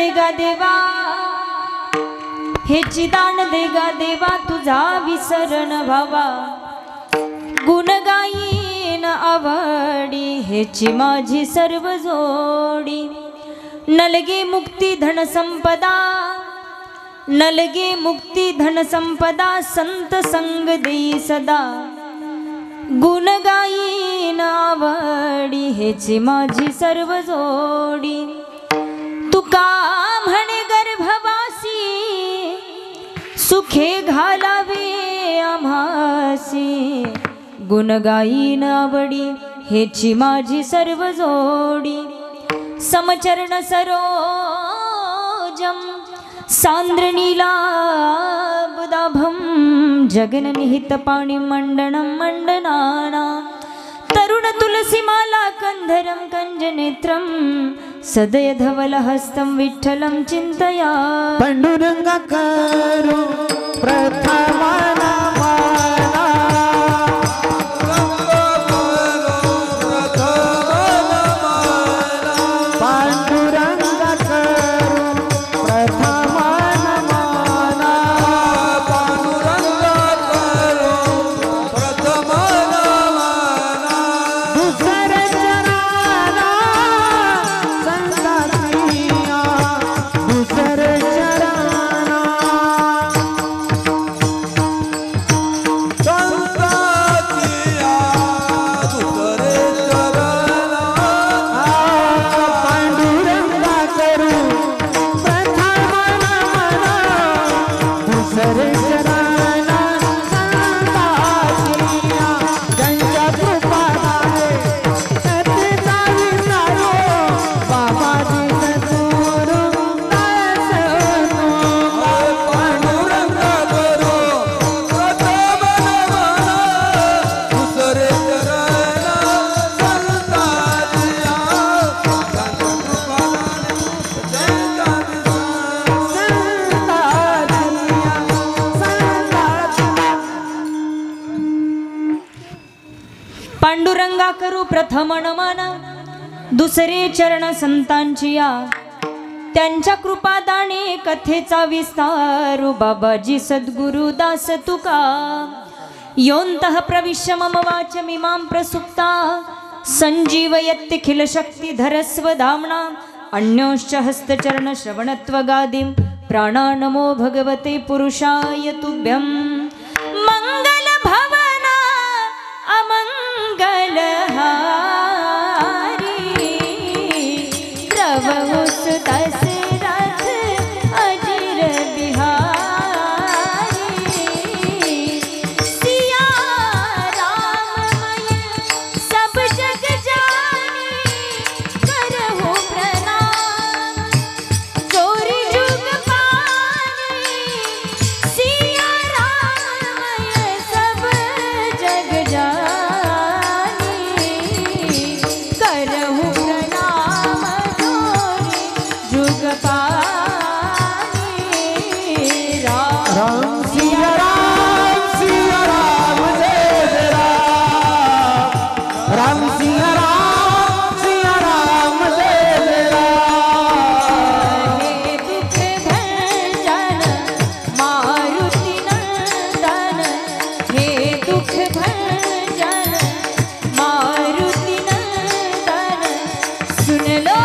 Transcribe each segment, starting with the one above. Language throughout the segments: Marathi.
दे गा देवा, हेची दान दे गा देवा, तुझा विसरण व्हावा, गुण गायीन आवडी, हेची माझी सर्व जोडी, नलगे मुक्ती धन संपदा, नलगे मुक्ती धन संपदा, संत संग देई सदा, गुण गायीन आवडी, हेची माझी सर्व जोडी, तुका म्हणे गर्भवासी, सुखे घालावे आम्हासी, गुण गायीन आवडी, हेची माझी सर्व जोडी, समचरण सरोजम सांद्र नीलाबुदाभम, जगन निहित पाणी मंडनम मंडनाना, तरुण तुलसी माला कंधरम कंजनेत्रम, सदय धवल हस्तं विठ्ठलं चिंतया, पांडुरंगा करू प्रथम पांडुरंगा करू प्रथम नमन, दुसरे चरण संतांची या, त्यांच्या कृपादाने कथेचा विस्तारू, बाबाजी सद्गुरु दास तुका, योऽन्तः प्रविश्य मम वाचमिमां प्रसुप्ता, संजीवयत्यखिल शक्तिधरस्व धाम्ना, अन्योश्च हस्तचरण श्रवणत्वगादिं, प्राणानमो भगवते पुरुषाय तुभ्यं, मंगल भवना अमंगलहारी, प्रभुस दशरथ अजिर बिहारी, सिया राममय सब जग जानी, करहु प्रणाम जोरि जुग पानी, सिया राममय सब जग जानी, करहु प्रणाम जोरि जुग पानी, राम सिया राम जय जय राम, राम सिया राम जय जय राम, हे दुख भंजन मारुति नंदन, हे दुख भंजन मारुति नंदन, सुन लो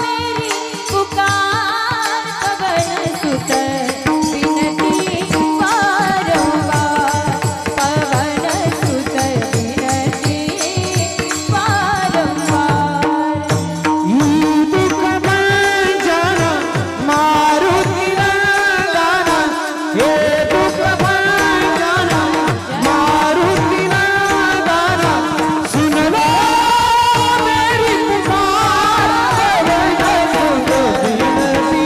मेरी पुकार, पवन सुत विनती बारंबार, पवन सुत विनती बारंबार, दुख भंजन मारुति नंदन, हे दुख भंजन मारुति नंदन, सुन लो मेरी पुकार, पवन सुत विनती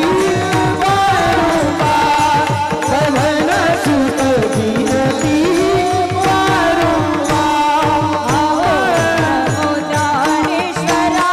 बारंबार, पवन सुत विनती ओम नमो दानेश्वरा,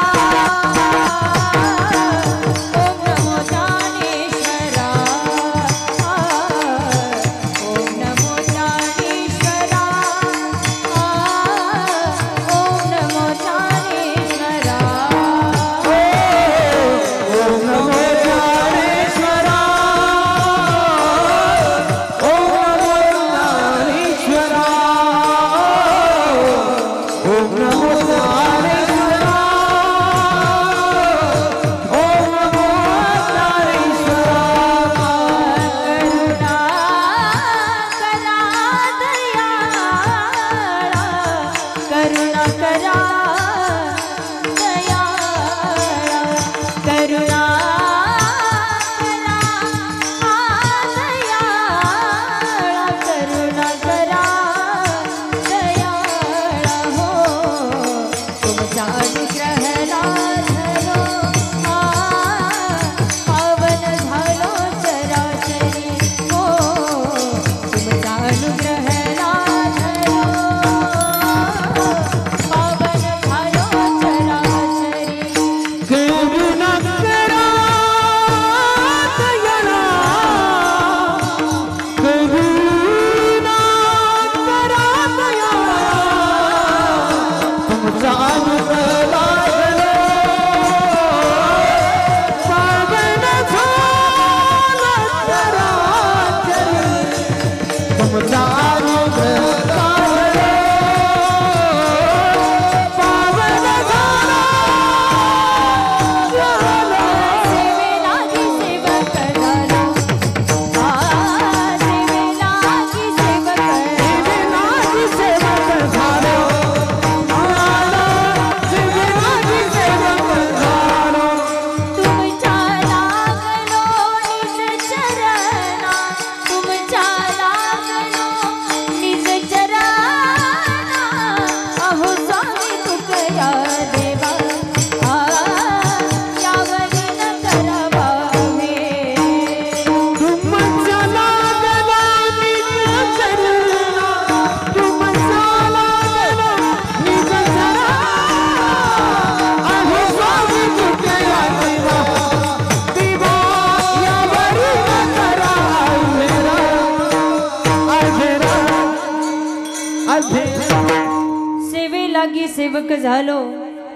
मध्ये सेवे लागी सेवक झालो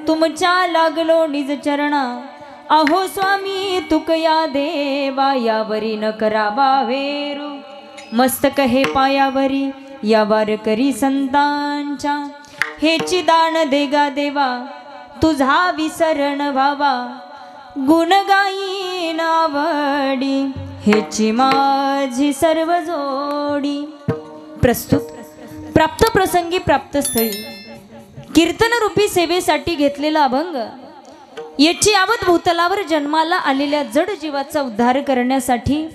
तुमच्या लागलो निज चरणा अहो स्वामी तुकया देवा यावरी न करावा वेरू मस्तक हे पायावरी या वारकरी संतांच्या हेची दान देगा देवा तुझा विसरण व्हावा गुण गायीन आवडी हेची माझी सर्व जोडी। प्रस्तुत प्राप्त प्रसंगी प्राप्त स्थळी कीर्तन रूपी सेवेसाठी घेतलेला अभंग याची यावत भूतलावर जन्माला आलेल्या जड जीवाचा उद्धार करण्यासाठी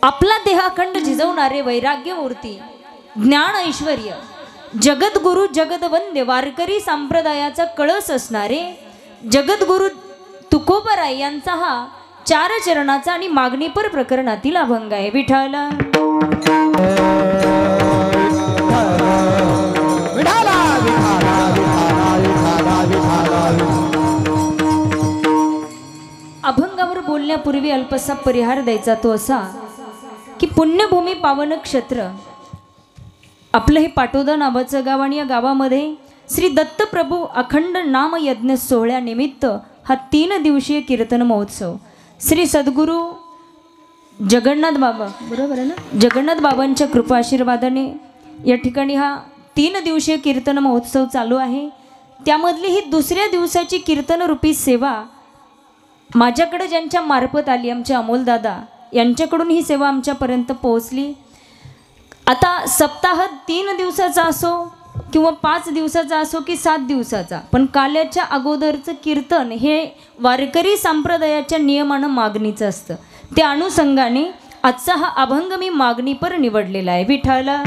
आपला देहाखंड झिजवणारे वैराग्यमूर्ती ज्ञान ऐश्वर्य जगद्गुरु जगदवंद्य वारकरी संप्रदायाचा कळस असणारे जगद्गुरु तुकोबराय यांचा हा 4 चरणाचा आणि मागणीपर प्रकरणातील अभंग आहे। विठाला अभंगावर बोलण्यापूर्वी अल्पसा परिहार द्यायचा तो असा की पुण्यभूमी पावन क्षेत्र आपलं हे पाटोदा नावाचं गाव आणि या गावामध्ये श्री दत्तप्रभू अखंड नाम यज्ञ सोहळ्यानिमित्त हा 3 दिवसीय कीर्तन महोत्सव श्री सद्गुरू जगन्नाथ बाबा बरोबर आहे ना जगन्नाथ बाबांच्या कृपा आशीर्वादाने या ठिकाणी हा 3 दिवसीय कीर्तन महोत्सव चालू आहे। त्यामधली ही 2ऱ्या दिवसाची कीर्तन रूपी सेवा माझ्याकडे ज्यांच्या मार्फत आली आमचे अमोलदादा यांच्याकडून ही सेवा आमच्यापर्यंत पोहोचली। आता सप्ताह 3 दिवसाचा असो किंवा 5 दिवसाचा असो की 7 दिवसाचा पण काल्याच्या अगोदरचं कीर्तन हे वारकरी संप्रदायाच्या नियमानं मागणीचं असतं। त्या अनुषंगाने आजचा हा अभंग मी मागणीपर निवडलेला आहे। विठाला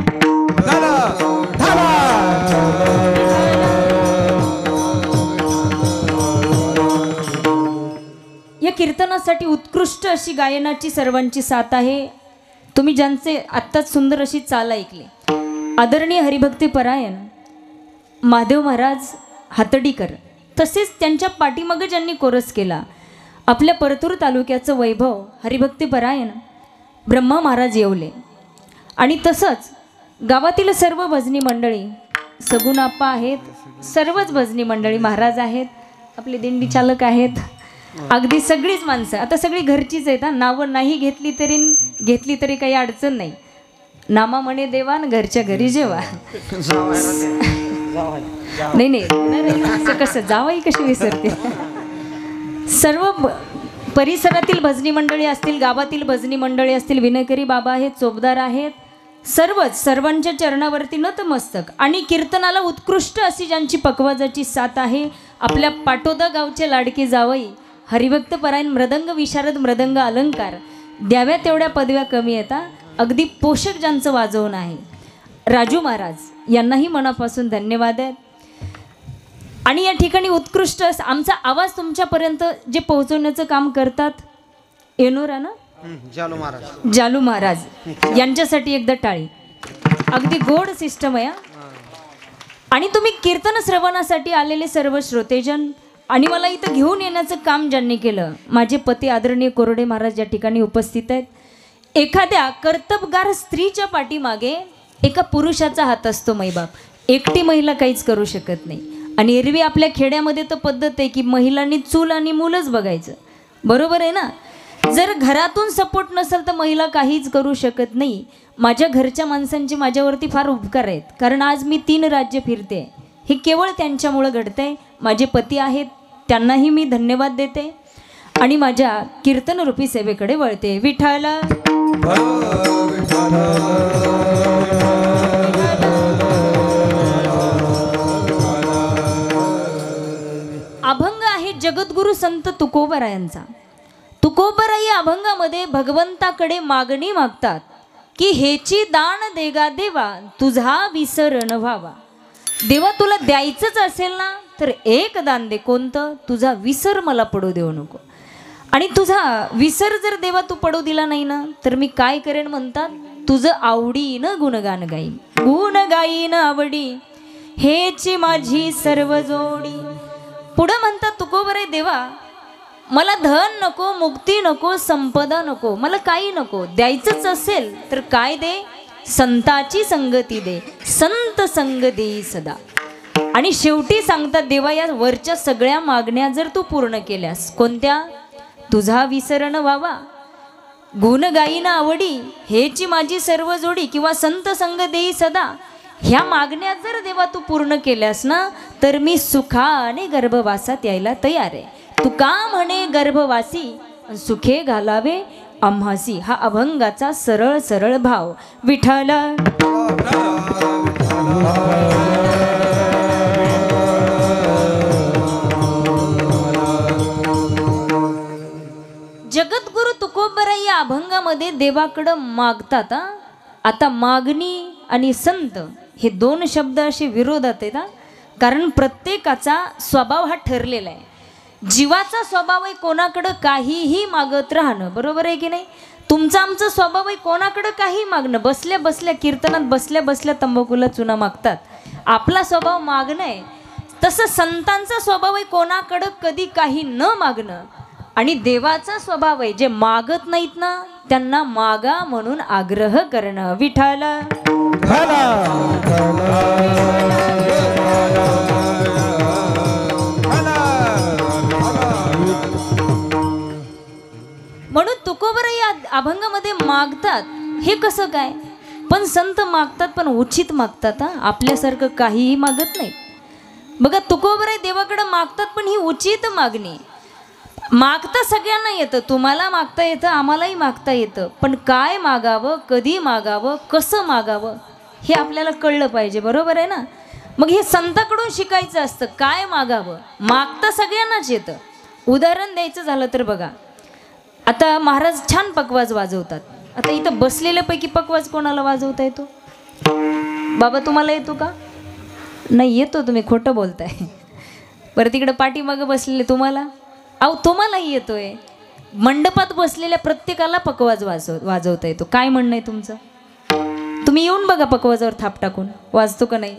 या कीर्तनासाठी उत्कृष्ट अशी गायनाची सर्वांची साथ आहे। तुम्ही ज्यांचे आत्ताच सुंदर अशी चाल ऐकली आदरणीय हरिभक्ती परायण महादेव महाराज हातडीकर तसेच त्यांच्या पाठीमागे ज्यांनी कोरस केला आपल्या परतूर तालुक्याचं वैभव हरिभक्ती परायण ब्रह्मा महाराज येवले आणि तसंच गावातील सर्व भजनी मंडळी सगुणाप्पा आहेत सर्वच भजनी मंडळी महाराज आहेत आपले दिंडी चालक आहेत अगदी सगळीच माणसं आता सगळी घरचीच आहेत। नावं नाही घेतली तरी काही अडचण नाही नामा म्हणे देवान घरच्या घरी जेवा नाही असं कसं जावाई कशी विसरते। सर्व परिसरातील भजनी मंडळी असतील गावातील भजनी मंडळी असतील विनयकरी बाबा आहेत चोपदार आहेत सर्वांच्या चरणावरती नतमस्तक आणि कीर्तनाला उत्कृष्ट अशी ज्यांची पकवाजाची साथ आहे आपल्या पाटोदा गावचे लाडके जावई हरिभक्त परायण मृदंग विशारद मृदंग अलंकार द्याव्या तेवढ्या पदव्या कमी येतात अगदी पोषक ज्यांचं वाजवणं आहे राजू महाराज यांनाही मनापासून धन्यवाद आहेत। आणि या ठिकाणी उत्कृष्ट आमचा आवाज तुमच्यापर्यंत जे पोहोचवण्याचं काम करतात येनोरा ना जालू महाराज यांच्यासाठी एकदा टाळी अगदी गोड सिस्टम आहे। आणि तुम्ही कीर्तन श्रवणासाठी आलेले सर्व श्रोतेजन आणि मला इथं घेऊन येण्याचं काम ज्यांनी केलं माझे पती आदरणीय कोरडे महाराज या ठिकाणी उपस्थित आहेत। एखाद्या कर्तबगार स्त्रीच्या पाठीमागे एका पुरुषाचा हात असतो मैबाप एकटी महिला काहीच करू शकत नाही आणि एरवी आपल्या खेड्यामध्ये तर पद्धत आहे की महिलांनी चूल आणि मूलच बघायचं बरोबर आहे ना। जर घरातून सपोर्ट नसेल तर महिला काहीच करू शकत नाही। माझ्या घरच्या माणसांचे माझ्यावरती फार उपकार आहेत कारण आज मी 3 राज्य फिरते हे केवळ त्यांच्यामुळे घडतंय। माझे पती आहेत त्यांनाही मी धन्यवाद देते आणि माझ्या कीर्तन रूपी सेवेकडे वळते। विठाला अभंग आहे जगद्गुरु संत तुकोबरायांचा। तुकोबराई या अभंगामध्ये भगवंताकडे मागणी मागतात की हेची दान देगा देवा तुझा विसर न व्हावा। देवा तुला द्यायचंच असेल ना तर एक दान दे कोणतं तुझा विसर मला पडू देऊ नको। आणि तुझा विसर जर देवा तू पडू दिला नाही ना तर मी काय करेन म्हणतात तुझं आवडीनं गुणगान गाईन आवडी हेची माझी सर्व जोडी। पुढं म्हणतात तुकोबराई देवा मला धन नको मुक्ती नको संपदा नको मला काही नको द्यायचंच असेल तर काय दे संताची संगती दे, संत संग देई सदा. आणि शेवटी सांगतात देवा, या वरच्या सगळ्या मागण्या जर तू पूर्ण केल्यास, कोणत्या? तुझा विसरण व्हावा, गुण गाईना आवडी, हेची माझी सर्व जोडी, किंवा संत संग देई सदा, ह्या मागण्या जर देवा तू पूर्ण केल्यास ना, तर मी सुखाने गर्भवासात यायला तयार आहे. तू का म्हणे गर्भवासी, सुखे घालावे आम्हासी. हा अभंगाचा सरळ सरळ भाव. विठ्ठल जगद्गुरु तुकोबराई या अभंगामध्ये देवाकडं मागतात. आता मागणी आणि संत हे दोन शब्द असे विरोधात आहेत. कारण प्रत्येकाचा स्वभाव हा ठरलेला आहे. जीवाचा स्वभाव आहे कोणाकडं काहीही मागत राहणं, बरोबर आहे की नाही? तुमचा आमचा स्वभाव आहे कोणाकडं काही मागणं. बसल्या बसल्या कीर्तनात बसल्या बसल्या तंबाखूला चुना मागतात. आपला स्वभाव मागणं आहे. तसं संतांचा स्वभाव आहे कोणाकडं कधी काही न मागणं. आणि देवाचा स्वभाव आहे जे मागत नाहीत ना त्यांना मागा म्हणून आग्रह करणं. विठ्ठल म्हणून तुकोबराई या अभंगामध्ये मागतात. हे कसं काय? पण संत मागतात पण उचित मागतात. आपल्यासारखं काहीही मागत नाही. बघा, तुकोबराई देवाकडे मागतात पण ही उचित मागणी. मागता सगळ्यांना येतं. तुम्हाला मागता येतं, आम्हालाही मागता येतं. पण काय मागावं, कधी मागावं, कसं मागावं हे आपल्याला कळलं पाहिजे, बरोबर आहे ना? मग हे संताकडून शिकायचं असतं. काय मागावं, मागता सगळ्यांनाच येतं. उदाहरण द्यायचं झालं तर बघा, आता महाराज छान पकवाज वाजवतात. आता इथं बसलेल्यापैकी पकवाज कोणाला वाजवता येतो? बाबा तुम्हाला येतो का? नाही येतो, तुम्ही खोटं बोलताय. बरं, तिकडं पाठीमागं बसलेले तुम्हाला? अहो तुम्हालाही येतोय. मंडपात बसलेल्या प्रत्येकाला पकवाज वाजवता येतो. काय म्हणणं आहे तुमचं? तुम्ही येऊन बघा पकवाजावर थाप टाकून, वाजतो का नाही?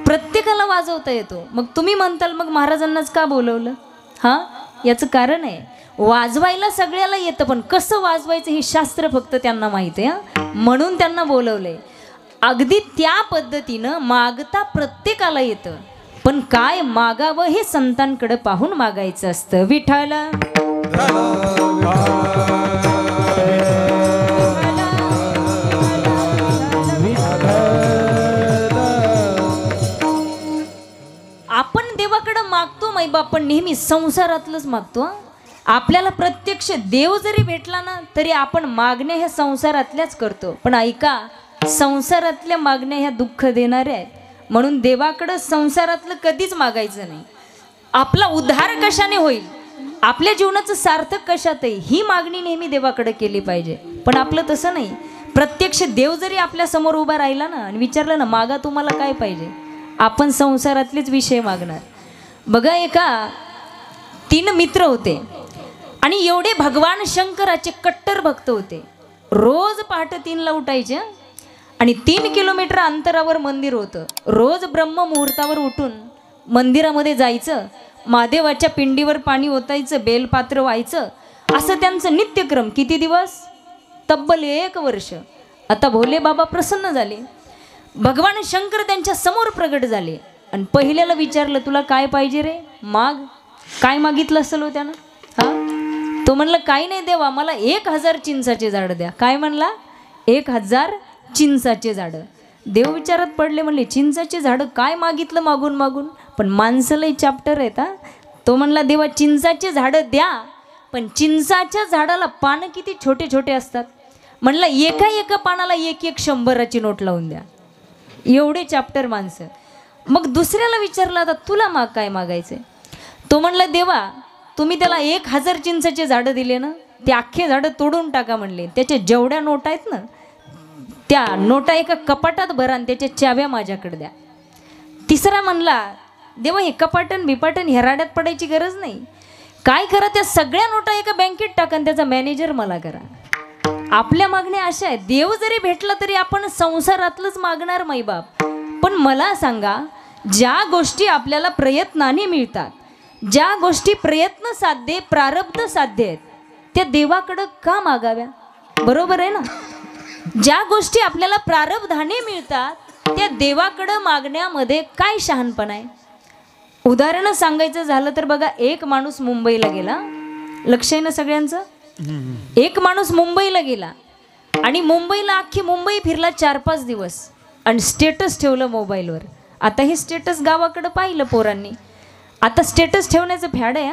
प्रत्येकाला वाजवता येतो. मग तुम्ही म्हणताल मग महाराजांनाच का बोलवलं? हां, याचं कारण आहे, वाजवायला सगळ्याला येतं पण कसं वाजवायचं हे शास्त्र फक्त त्यांना माहिती आहे. म्हणून त्यांना बोलवलंय. अगदी त्या पद्धतीनं मागता प्रत्येकाला येतं, पण काय मागावं हे संतांकडे पाहून मागायचं असतं. विठ्ठल आपण देवाकडे मागतो माईबाप, पण नेहमी संसारातलंच मागतो. आपल्याला प्रत्यक्ष देव जरी भेटला ना तरी आपण मागण्या ह्या संसारातल्याच करतो. पण ऐका, संसारातल्या मागण्या ह्या दुःख देणाऱ्या आहेत. म्हणून देवाकडं संसारातलं कधीच मागायचं नाही. आपला उद्धार कशाने होईल, आपल्या जीवनाचं सार्थक कशात आहे, ही मागणी नेहमी देवाकडे केली पाहिजे. पण आपलं तसं नाही. प्रत्यक्ष देव जरी आपल्या समोर उभा राहिला ना आणि विचारलं ना मागा तुम्हाला काय पाहिजे, आपण संसारातलेच विषय मागणार. बघा, एका 3 मित्र होते आणि एवढे भगवान शंकराचे कट्टर भक्त होते. रोज पहाटे 3ला उठायचे आणि 3 किलोमीटर अंतरावर मंदिर होतं. रोज ब्रह्ममुहूर्तावर उठून मंदिरामध्ये जायचं, महादेवाच्या पिंडीवर पाणी ओतायचं, बेलपात्र व्हायचं, असं त्यांचं नित्यक्रम. किती दिवस? तब्बल 1 वर्ष. आता भोले बाबा प्रसन्न झाले. भगवान शंकर त्यांच्या समोर प्रगट झाले आणि पहिल्याला विचारलं, तुला काय पाहिजे रे, माग. काय मागितलं असेल हो त्यानं? हा, तो म्हणलं काही नाही देवा, मला 1000 चिंचाचे झाड द्या. काय म्हणला? 1000 चिंचाचे झाडं. देव विचारात पडले, म्हणले चिंचाचे झाडं काय मागितलं मागून मागून. पण माणसालाही चॅप्टर आहेत. तो म्हणला देवा चिंचाचे झाडं द्या, पण चिंचाच्या झाडाला पानं किती छोटे छोटे असतात. म्हणलं एका पानाला 1-1 100ची नोट लावून द्या. एवढे चॅप्टर माणसं. मग दुसऱ्याला विचारलं, आता तुला माग काय मागायचंय? तो म्हणला देवा तुम्ही त्याला 1000 चिंचाचे झाडं दिले ना, ते अख्खे झाडं तोडून टाका म्हणले. त्याच्या जेवढ्या नोटा आहेत ना त्या नोटा एका कपाटात भरा आणि त्याच्या चाव्या माझ्याकडे द्या. तिसरा म्हणला देवा हे कपाटन बिपाटन हेराड्यात पडायची गरज नाही. काय करा, त्या सगळ्या नोटा एका बँकेत टाका आणि त्याचा मॅनेजर मला करा. आपल्या मागण्या अशा आहेत. देव जरी भेटला तरी आपण संसारातलंच मागणार माईबाप. पण मला सांगा, ज्या गोष्टी आपल्याला प्रयत्नाने मिळतात, ज्या गोष्टी प्रयत्न साध्य प्रारब्ध साध्य आहेत, त्या देवाकडं का मागाव्या? बरोबर आहे ना? ज्या गोष्टी आपल्याला प्रारब्धाने मिळतात त्या देवाकडं मागण्यामध्ये काय शहाणपण आहे. उदाहरण सांगायचं झालं तर बघा, एक माणूस मुंबईला गेला, लक्ष आहे ना सगळ्यांचं. एक माणूस मुंबईला गेला आणि मुंबईला अख्खी मुंबई फिरला 4-5 दिवस आणि स्टेटस ठेवलं मोबाईलवर. आता हे स्टेटस गावाकडं पाहिलं पोरांनी. आता स्टेटस ठेवण्याचं फॅड आहे.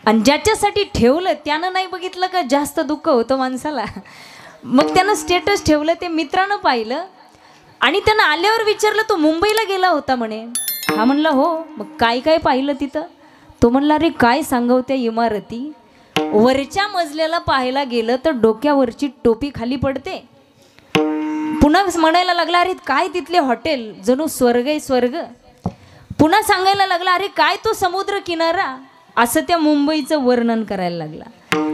आणि ज्याच्यासाठी ठेवलं त्यानं नाही बघितलं का जास्त दुःख होतं माणसाला. मग त्यानं स्टेटस ठेवलं, ते मित्रानं पाहिलं आणि त्यानं आल्यावर विचारलं, तो मुंबईला गेला होता म्हणे. हा म्हणला हो. मग काय काय पाहिलं तिथं. तो म्हणला, अरे काय सांगव त्या इमारती, वरच्या मजल्याला पाहायला गेलं तर डोक्यावरची टोपी खाली पडते. पुन्हा म्हणायला लागला, अरे काय तिथले हॉटेल, जणू स्वर्ग आहे स्वर्ग. पुन्हा सांगायला लागला, अरे काय तो समुद्र किनारा, असं त्या मुंबईचं वर्णन करायला लागला.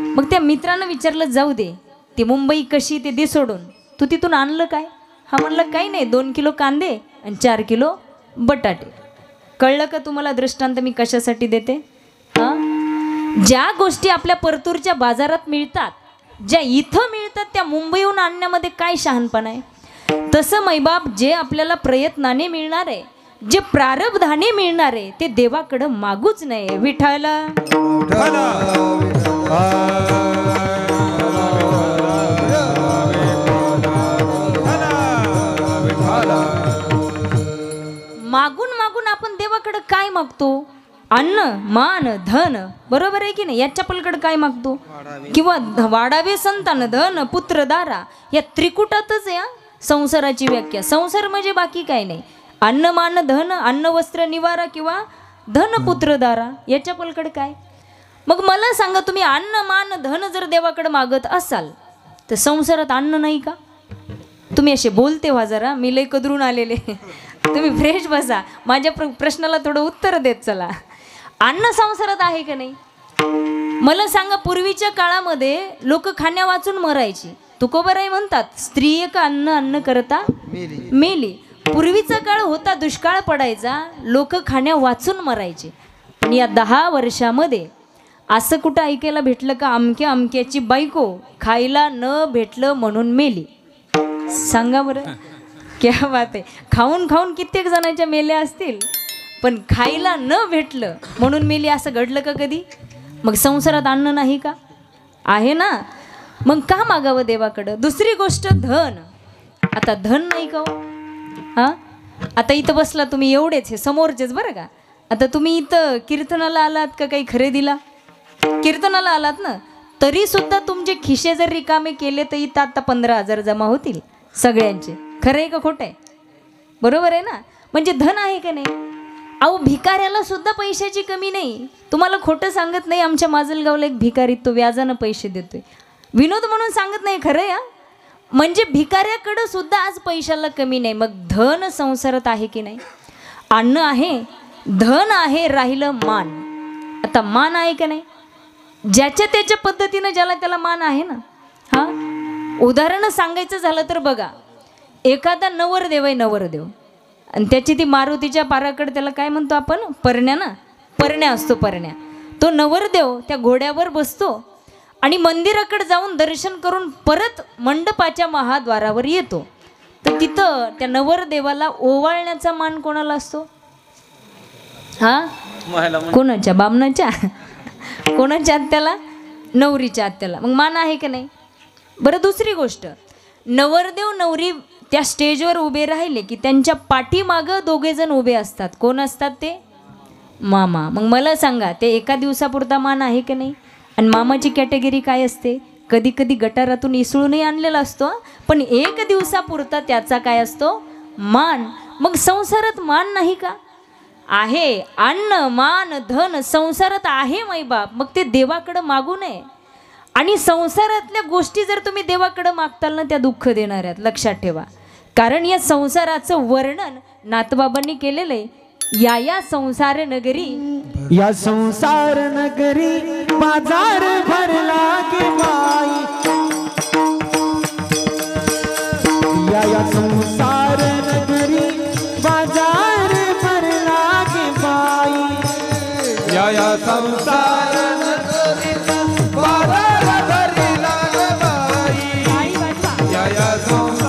मग त्या मित्रानं विचारलं, जाऊ दे ती मुंबई कशी ते दे सोडून, तू तिथून आणलं काय. हा म्हणलं, काही नाही, 2 किलो कांदे आणि 4 किलो बटाटे. कळलं का तुम्हाला दृष्टांत मी कशासाठी देते. हां, ज्या गोष्टी आपल्या परतूरच्या बाजारात मिळतात, ज्या इथं मिळतात, त्या मुंबईहून आणण्यामध्ये काय शहाणपण आहे. तसं मैबाप जे आपल्याला प्रयत्नाने मिळणार आहे, जे प्रारब्धाने मिळणार आहे, ते देवाकडं मागूच नये. विठाला मागून मागून आपण देवाकडं काय मागतो. अन्न, मान, धन, बरोबर आहे की नाही. याच्या पलीकडे काय मागतो. किंवा वाढावे संतान, धन, पुत्र, दारा, या त्रिकुटातच या संसाराची व्याख्या. संसार म्हणजे बाकी काय नाही. अन्न, मान, धन, अन्न, वस्त्र, निवारा किंवा धन, पुत्र, दारा, याच्या पलीकडे काय. मग मला सांगा, तुम्ही अन्न, मान, धन जर देवाकडे मागत असाल तर संसारात अन्न नाही का. तुम्ही असे बोलते व्हा जरा, मी लय कदरून आलेले. तुम्ही फ्रेश बसा, माझ्या प्रश्नाला थोडं उत्तर देत चला. अन्न संसारात आहे का नाही. मला सांगा, पूर्वीच्या काळामध्ये लोक खाण्या वाचून मरायची. तुकोबराई म्हणतात, स्त्री एक अन्न अन्न करता मेली. पूर्वीचा काळ होता, दुष्काळ पडायचा, लोक खाण्या वाचून मरायचे. पण या 10 वर्षामध्ये असं कुठं ऐकायला भेटलं का अमक्या अमक्याची बायको खायला न भेटलं म्हणून मेली. सांगा बरं, क्या बात आहे. खाऊन खाऊन कित्येक जणांच्या मेल्या असतील, पण खायला न भेटलं म्हणून मेली, असं घडलं का कधी. मग संसारात अन्न नाही का. आहे ना. मग का मागावं देवाकडं. दुसरी गोष्ट, धन. आता धन नाही का. हां, आता इथं बसला तुम्ही एवढेच, हे समोरचेच बरं का. आता तुम्ही इथं कीर्तनाला आलात का काही खरेदीला. कीर्तनाला आलात ना, तरी सुद्धा तुमचे खिशे जर रिकामे केले तर इथं आता 15,000 जमा होतील सगळ्यांचे. खरं आहे का खोटं आहे. बरोबर आहे ना. म्हणजे धन आहे का नाही. अहो, भिकाऱ्याला सुद्धा पैशाची कमी नाही. तुम्हाला खोटं सांगत नाही. आमच्या माजलगावला एक भिकारी, तो व्याजानं पैसे देतोय. विनोद म्हणून सांगत नाही, खरं आहे. म्हणजे भिकाऱ्याकडं सुद्धा आज पैशाला कमी नाही. मग धन संसारात आहे की नाही. अन्न आहे, धन आहे, राहिलं मान. आता मान आहे का नाही. ज्याच्या त्याच्या पद्धतीनं ज्याला त्याला मान आहे ना. हां, उदाहरण सांगायचं झालं तर बघा, एखादा नवरदेव आहे, नवरदेव, आणि त्याची ती मारुतीच्या पाराकडे, त्याला काय म्हणतो आपण, परण्या ना. परण्या असतो, परण्या. तो नवरदेव त्या घोड्यावर बसतो आणि मंदिराकडे जाऊन दर्शन करून परत मंडपाच्या महाद्वारावर येतो. तर तिथं त्या नवरदेवाला ओवाळण्याचा मान कोणाला असतो. हा, कोणाच्या. बामणाच्या. कोणाच्या आत्याला. नवरीच्या आत्याला. मग मान आहे का नाही. बरं, दुसरी गोष्ट, नवरदेव नवरी त्या स्टेजवर उभे राहिले की त्यांच्या पाठीमागं 2 जण उभे असतात. कोण असतात ते. मामा. मग मला सांगा, ते एका दिवसापुरता मान आहे का नाही. आणि मामाची कॅटेगरी काय असते. कधी कधी गटारातून इसळूनही आणलेला असतो, पण 1 दिवसापुरता त्याचा काय असतो, मान. मग संसारात मान नाही का. आहे. अन्न, मान, धन संसारात आहे मैबाप. मग ते देवाकडं मागू नये. आणि संसारातल्या गोष्टी जर तुम्ही देवाकडं मागताल ना, त्या दुःख देणार आहेत, लक्षात ठेवा. कारण या संसाराचं वर्णन नाथबाबांनी केलेलं आहे. या संसार नगरी, या संसार नगरी बाजार भरला के बाई. या संसार नगरी बाजार भरला के बाई. या संसार नगरी बाजार भरला के बाई. या संसार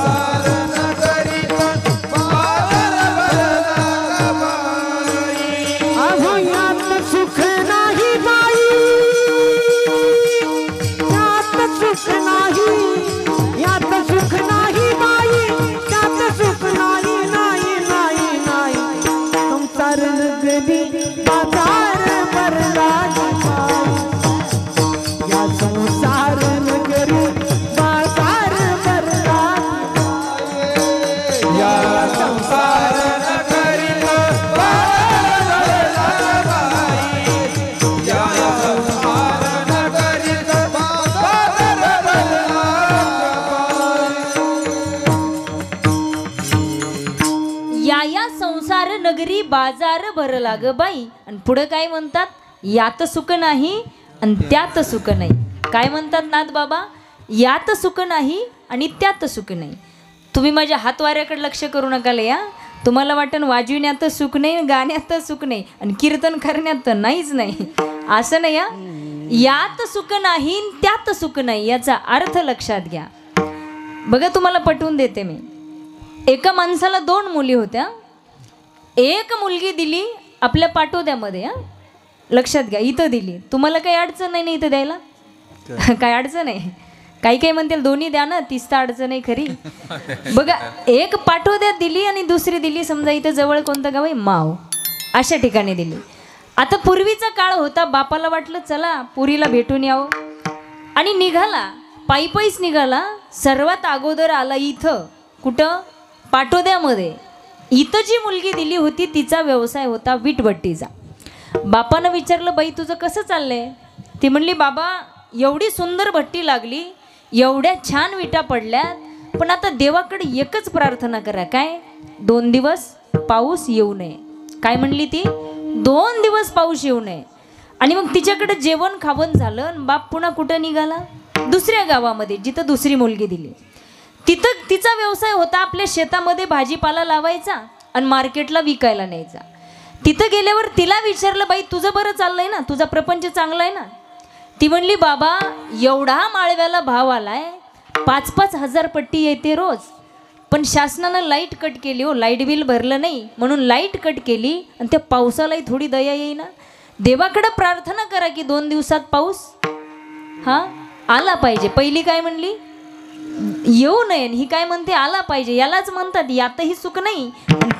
संसार नगरी बाजार भरला ग बाई. आणि पुढं काय म्हणतात, यात सुख नाही आणि त्यात सुख नाही. काय म्हणतात नाथ बाबा, यात सुख नाही आणि त्यात सुख नाही. तुम्ही माझ्या हातवाऱ्याकडे लक्ष करू नका लय या. तुम्हाला वाटण वाजविण्यात सुख नाही, गाण्यात सुख नाही आणि कीर्तन करण्यात नाहीच नाही. असं नाही या. यात सुख नाही त्यात सुख नाही याचा अर्थ लक्षात घ्या. बघा तुम्हाला पटवून देते मी. एका माणसाला 2 मुली होत्या. एक मुलगी दिली आपल्या पाटोद्यामध्ये. लक्षात घ्या, इथं दिली. तुम्हाला काही अडचण नाही ना इथं द्यायला, काय अडचण आहे. काही काही म्हणतील दोन्ही द्या ना, तीच तर अडचण आहे खरी. बघा, एक पाटोद्यात दिली आणि दुसरी दिली समजा इथं जवळ कोणतं गाव आहे, माव, अशा ठिकाणी दिली. आता पूर्वीचा काळ होता, बापाला वाटलं चला पुरीला भेटून यावं आणि निघाला, पायी पायीच निघाला. सर्वात अगोदर आला इथं, कुठं, पाटोद्यामध्ये. इथं जी मुलगी दिली होती तिचा व्यवसाय होता वीटभट्टीचा. बापानं विचारलं, बाई तुझं कसं चाललंय. ती म्हणली, बाबा एवढी सुंदर भट्टी लागली, एवढ्या छान विटा पडल्यात, पण आता देवाकडे एकच प्रार्थना करा, काय, 2 दिवस पाऊस येऊ नये. काय म्हणली ती, 2 दिवस पाऊस येऊ नये. आणि मग तिच्याकडे जेवण खावण झालं आणि बाप पुन्हा कुठं निघाला, दुसऱ्या गावामध्ये जिथं दुसरी मुलगी दिली. तिथं तिचा व्यवसाय होता आपल्या शेतामध्ये भाजीपाला लावायचा आणि मार्केटला विकायला न्यायचा. तिथं गेल्यावर तिला विचारलं, बाई तुझं बरं चाललंय ना, तुझा प्रपंच चांगला आहे ना. ती म्हणली, बाबा एवढा माळव्याला भाव आलाय, 5-5 हजार पट्टी येते रोज, पण शासनानं लाईट कट केली हो, लाईट बिल भरलं नाही म्हणून लाईट कट केली आणि त्या पावसालाही थोडी दया येईना. देवाकडे प्रार्थना करा की 2 दिवसात पाऊस आला पाहिजे. पहिली काय म्हणली, येऊ नये. ही काय म्हणते, आला पाहिजे. यालाच म्हणतात यातही सुख नाही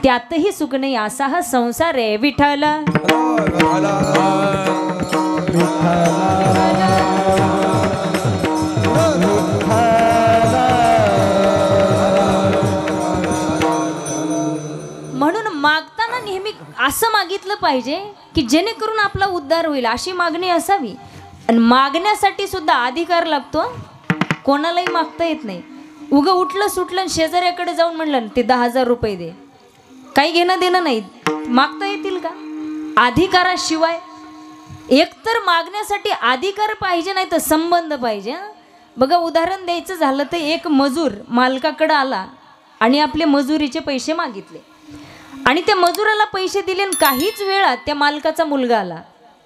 त्यातही सुख नाही, असा हा संसार आहे. विठ्ठला म्हणून मागताना नेहमी असं मागितलं पाहिजे की जेणेकरून आपला उद्धार होईल, अशी मागणी असावी. आणि मागण्यासाठी सुद्धा अधिकार लागतो. कोणालाही मागता येत नाही. उगं उठलं सुटलं शेजाऱ्याकडे जाऊन म्हणलं ते 10,000 रुपये दे, काही घेणं देणं नाही. मागता येतील का अधिकाराशिवाय. एकतर मागण्यासाठी अधिकार पाहिजे, नाही तर संबंध पाहिजे. बघा उदाहरण द्यायचं झालं तर एक मजूर मालकाकडे आला आणि आपले मजुरीचे पैसे मागितले आणि त्या मजुराला पैसे दिले आणि काहीच वेळात त्या मालकाचा मुलगा आला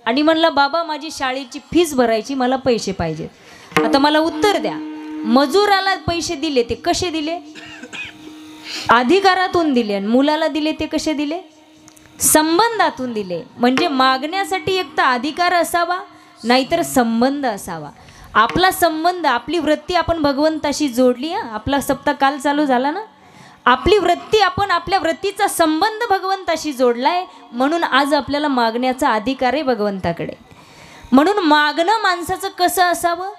आणि म्हणला, बाबा माझी शाळेची फीस भरायची, मला पैसे पाहिजेत. आता मला उत्तर द्या, मजुराला पैसे दिले ते कसे दिले, अधिकारातून दिले, आणि मुलाला दिले ते कसे दिले, संबंधातून दिले. म्हणजे मागण्यासाठी एक तर अधिकार असावा, नाहीतर संबंध असावा. आपला संबंध, आपली वृत्ती आपण भगवंताशी जोडली. आपला सप्ताह काल चालू झाला ना, आपली वृत्ती, आपण आपल्या वृत्तीचा संबंध भगवंताशी जोडलाय, म्हणून आज आपल्याला मागण्याचा अधिकार आहे भगवंताकडे. म्हणून मागणं माणसाचं कसं असावं,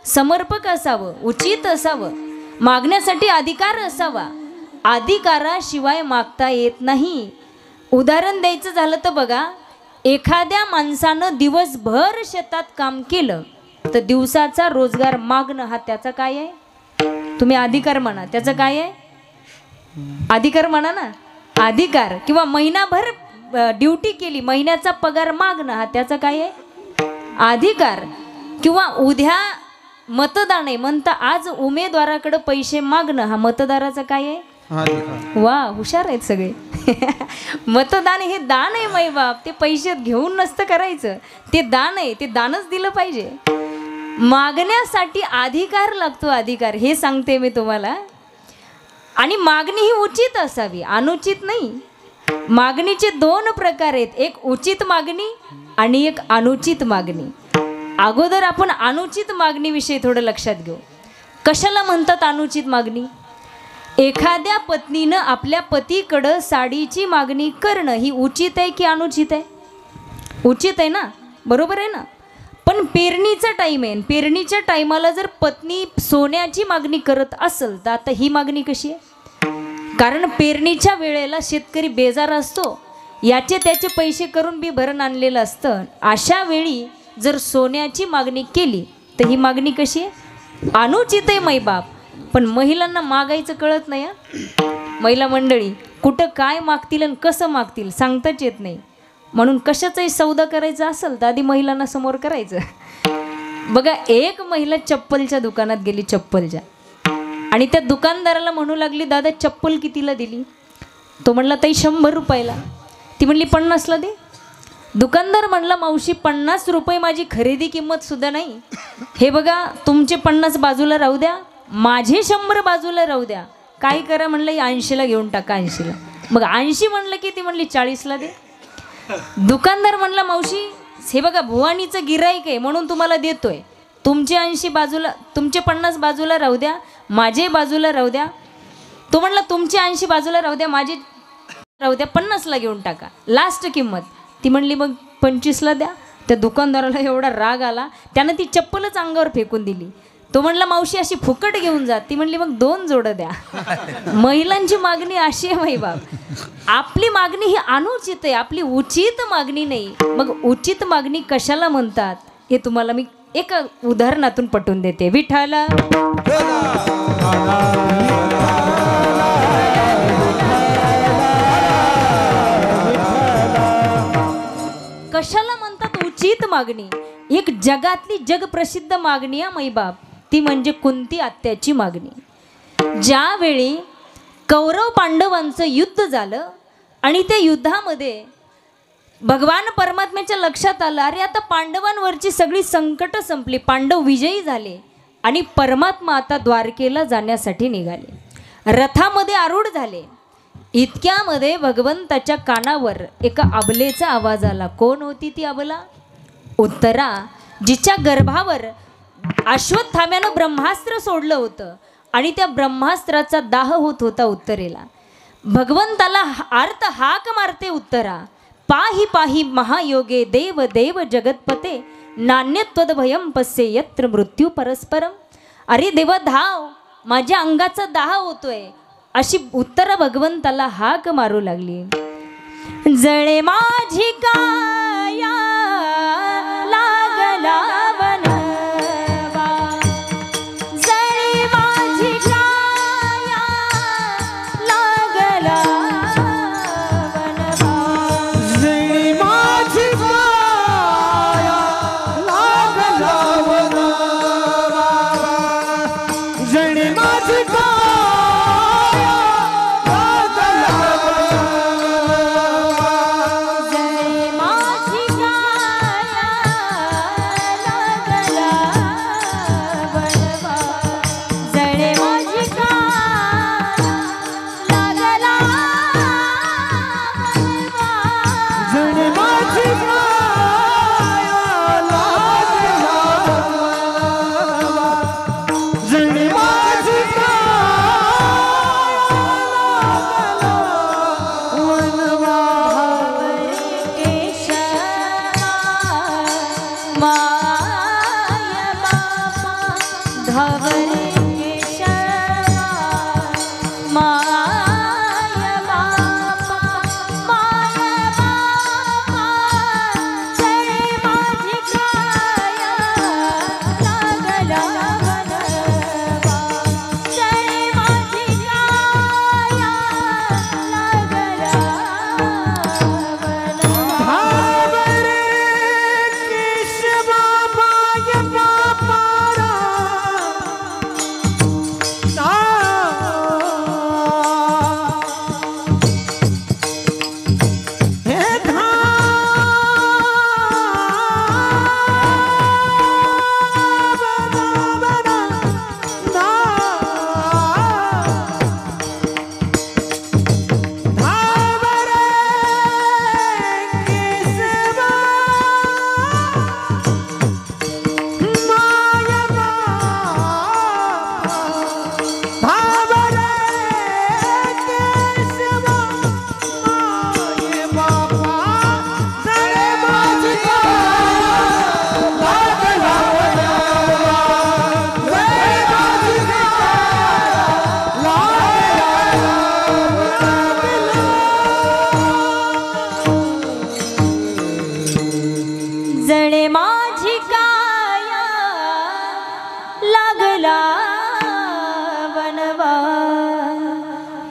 समर्पक असावं, उचित असावं. मागण्यासाठी अधिकार असावा, अधिकाराशिवाय मागता येत नाही. उदाहरण द्यायचं झालं तर बघा, एखाद्या माणसानं दिवसभर शेतात काम केलं तर दिवसाचा रोजगार मागणं हा त्याचा काय आहे, तुम्ही अधिकार म्हणा, त्याचं काय आहे, अधिकार म्हणा ना, अधिकार. किंवा महिनाभर ड्युटी केली, महिन्याचा पगार मागणं हा त्याचा काय आहे, अधिकार. किंवा उद्या मतदान आहे म्हणता आज उमेदवाराकडे पैसे मागणं हा मतदाराचा काय आहे, वा हुशार आहेत सगळे. मतदान हे दान आहे माई बाप, ते पैसे घेऊन नसतं करायचं, ते दान आहे, ते दानच दिलं पाहिजे. मागण्यासाठी अधिकार लागतो, अधिकार, हे सांगते मी तुम्हाला. आणि मागणी ही उचित असावी, अनुचित नाही. मागणीचे 2 प्रकार आहेत, एक उचित मागणी आणि एक अनुचित मागणी. अगोदर आपण अनुचित मागणीविषयी थोडं लक्षात घेऊ. कशाला म्हणतात अनुचित मागणी? एखाद्या पत्नीनं आपल्या पतीकडं साडीची मागणी करणं ही उचित आहे की अनुचित आहे? उचित आहे ना, बरोबर आहे ना. पण पेरणीचा टाईम आहे, पेरणीच्या टायमाला जर पत्नी सोन्याची मागणी करत असेल तर आता ही मागणी कशी आहे? कारण पेरणीच्या वेळेला शेतकरी बेजार असतो, याचे त्याचे पैसे करून बी भरण आणलेलं असतं. अशा वेळी जर सोन्याची मागणी केली तर ही मागणी कशी आहे? अनुचित आहे माईबाप. पण महिलांना मागायचं कळत नाही. महिला मंडळी कुठं काय मागतील आणि कसं मागतील सांगताच येत नाही. म्हणून कशाचाही सौदा करायचा असेल तर आधी महिलांना समोर करायचं. बघा, एक महिला चप्पलच्या दुकानात गेली, चप्पलच्या, आणि त्या दुकानदाराला म्हणू लागली, दादा चप्पल कितीला दिली? तो म्हणला, ताई 100 रुपयाला. ती म्हणली 50ला दे. दुकानदार म्हणला, मावशी 50 रुपये माझी खरेदी किंमत सुद्धा नाही. हे बघा, तुमचे 50 बाजूला राहू द्या, माझे 100 बाजूला राहू द्या. काय करा म्हणलं, 80ला घेऊन टाका, 80ला. मग 80 म्हणलं की ती म्हणली 40ला दे. दुकानदार म्हणला, मावशी हे बघा, भुवानीचं गिराईक आहे म्हणून तुम्हाला देतोय. तुमचे 80 बाजूला, तुमचे 50 बाजूला राहू द्या, माझे बाजूला राहू द्या. तो म्हणला, तुमचे 80 बाजूला राहू द्या, माझे राहू द्या, 50ला घेऊन टाका, लास्ट किंमत. ती म्हणली, मग 25ला द्या. त्या दुकानदाराला एवढा राग आला, त्यानं ती चप्पलच अंगावर फेकून दिली. तो म्हणला, मावशी अशी फुकट घेऊन जा. ती म्हणली, मग 2 जोडं द्या. महिलांची मागणी अशी आहे माई बाप. आपली मागणी ही अनुचित आहे, आपली उचित मागणी नाही. मग उचित मागणी कशाला म्हणतात हे तुम्हाला मी एका उदाहरणातून पटवून देते. विठ्ठला कशाला म्हणतात उचित मागणी? एक जगातली जगप्रसिद्ध मागणी आहे मैबाप, ती म्हणजे कुंती आत्याची मागणी. ज्यावेळी कौरव पांडवांचं युद्ध झालं आणि त्या युद्धामध्ये भगवान परमात्म्याच्या लक्षात आलं, अरे आता पांडवांवरची सगळी संकट संपली, पांडव विजयी झाले आणि परमात्मा आता द्वारकेला जाण्यासाठी निघाले, रथामध्ये आरूढ झाले. इतक्यामध्ये भगवंताच्या कानावर एका अबलेचा आवाज आला. कोण होती ती अबला? उत्तरा, जिच्या गर्भावर अश्वत्थाम्यानं ब्रह्मास्त्र सोडलं होतं आणि त्या ब्रह्मास्त्राचा दाह होत होता उत्तरेला. भगवंताला अर्थ हाक मारते उत्तरा, पाही पाही महायोगे देव देव जगतपते, नान्यत्वद भयम पस्ये यत्र मृत्यू परस्परम. अरे देवा धाव, माझ्या अंगाचा दाह होतोय, अशी उत्तरा भगवंताला हाक मारू लागली. जळे माझी काया लागला वनवा, जळे माझी काया लागला वनवा, जळी माझी काया लागला वनवा, जळी माझी काया लागला वनवा, जळे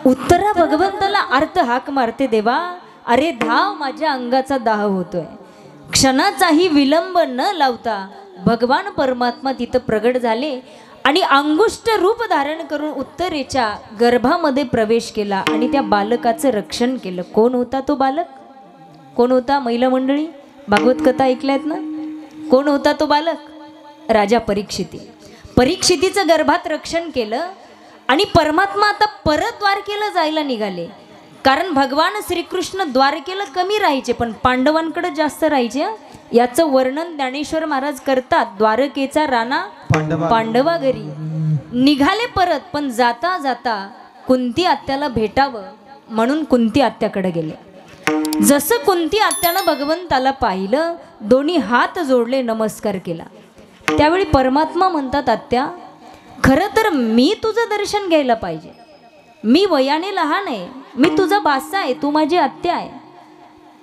उत्तरा भगवंताला अर्थ हाक मारते, देवा अरे धाव, माझ्या अंगाचा दाह होतोय. क्षणाचाही विलंब न लावता भगवान परमात्मा तिथं प्रगट झाले आणि अंगुष्ठ रूप धारण करून उत्तरेच्या गर्भामध्ये प्रवेश केला आणि त्या बालकाचं रक्षण केलं. कोण होता तो बालक? कोण होता? महिला मंडळी, भागवत कथा ऐकल्यात ना? कोण होता तो बालक? राजा परीक्षिती. परीक्षितीचं गर्भात रक्षण केलं आणि परमात्मा आता परत द्वारकेला जायला निघाले. कारण भगवान श्रीकृष्ण द्वारकेला कमी राहायचे पण पांडवांकडे जास्त राहायचे. याचं वर्णन ज्ञानेश्वर महाराज करतात. द्वारकेचा राणा पांडवा घरी निघाले परत, पण जाता जाता कुंती आत्याला भेटावं म्हणून कुंती आत्याकडे गेले. जसं कुंती आत्यानं भगवंताला पाहिलं, दोन्ही हात जोडले, नमस्कार केला. त्यावेळी परमात्मा म्हणतात, आत्या खरं तर मी तुझं दर्शन घ्यायला पाहिजे. मी वयाने लहान आहे, मी तुझा बासा आहे, तू माझी आत्या आहे.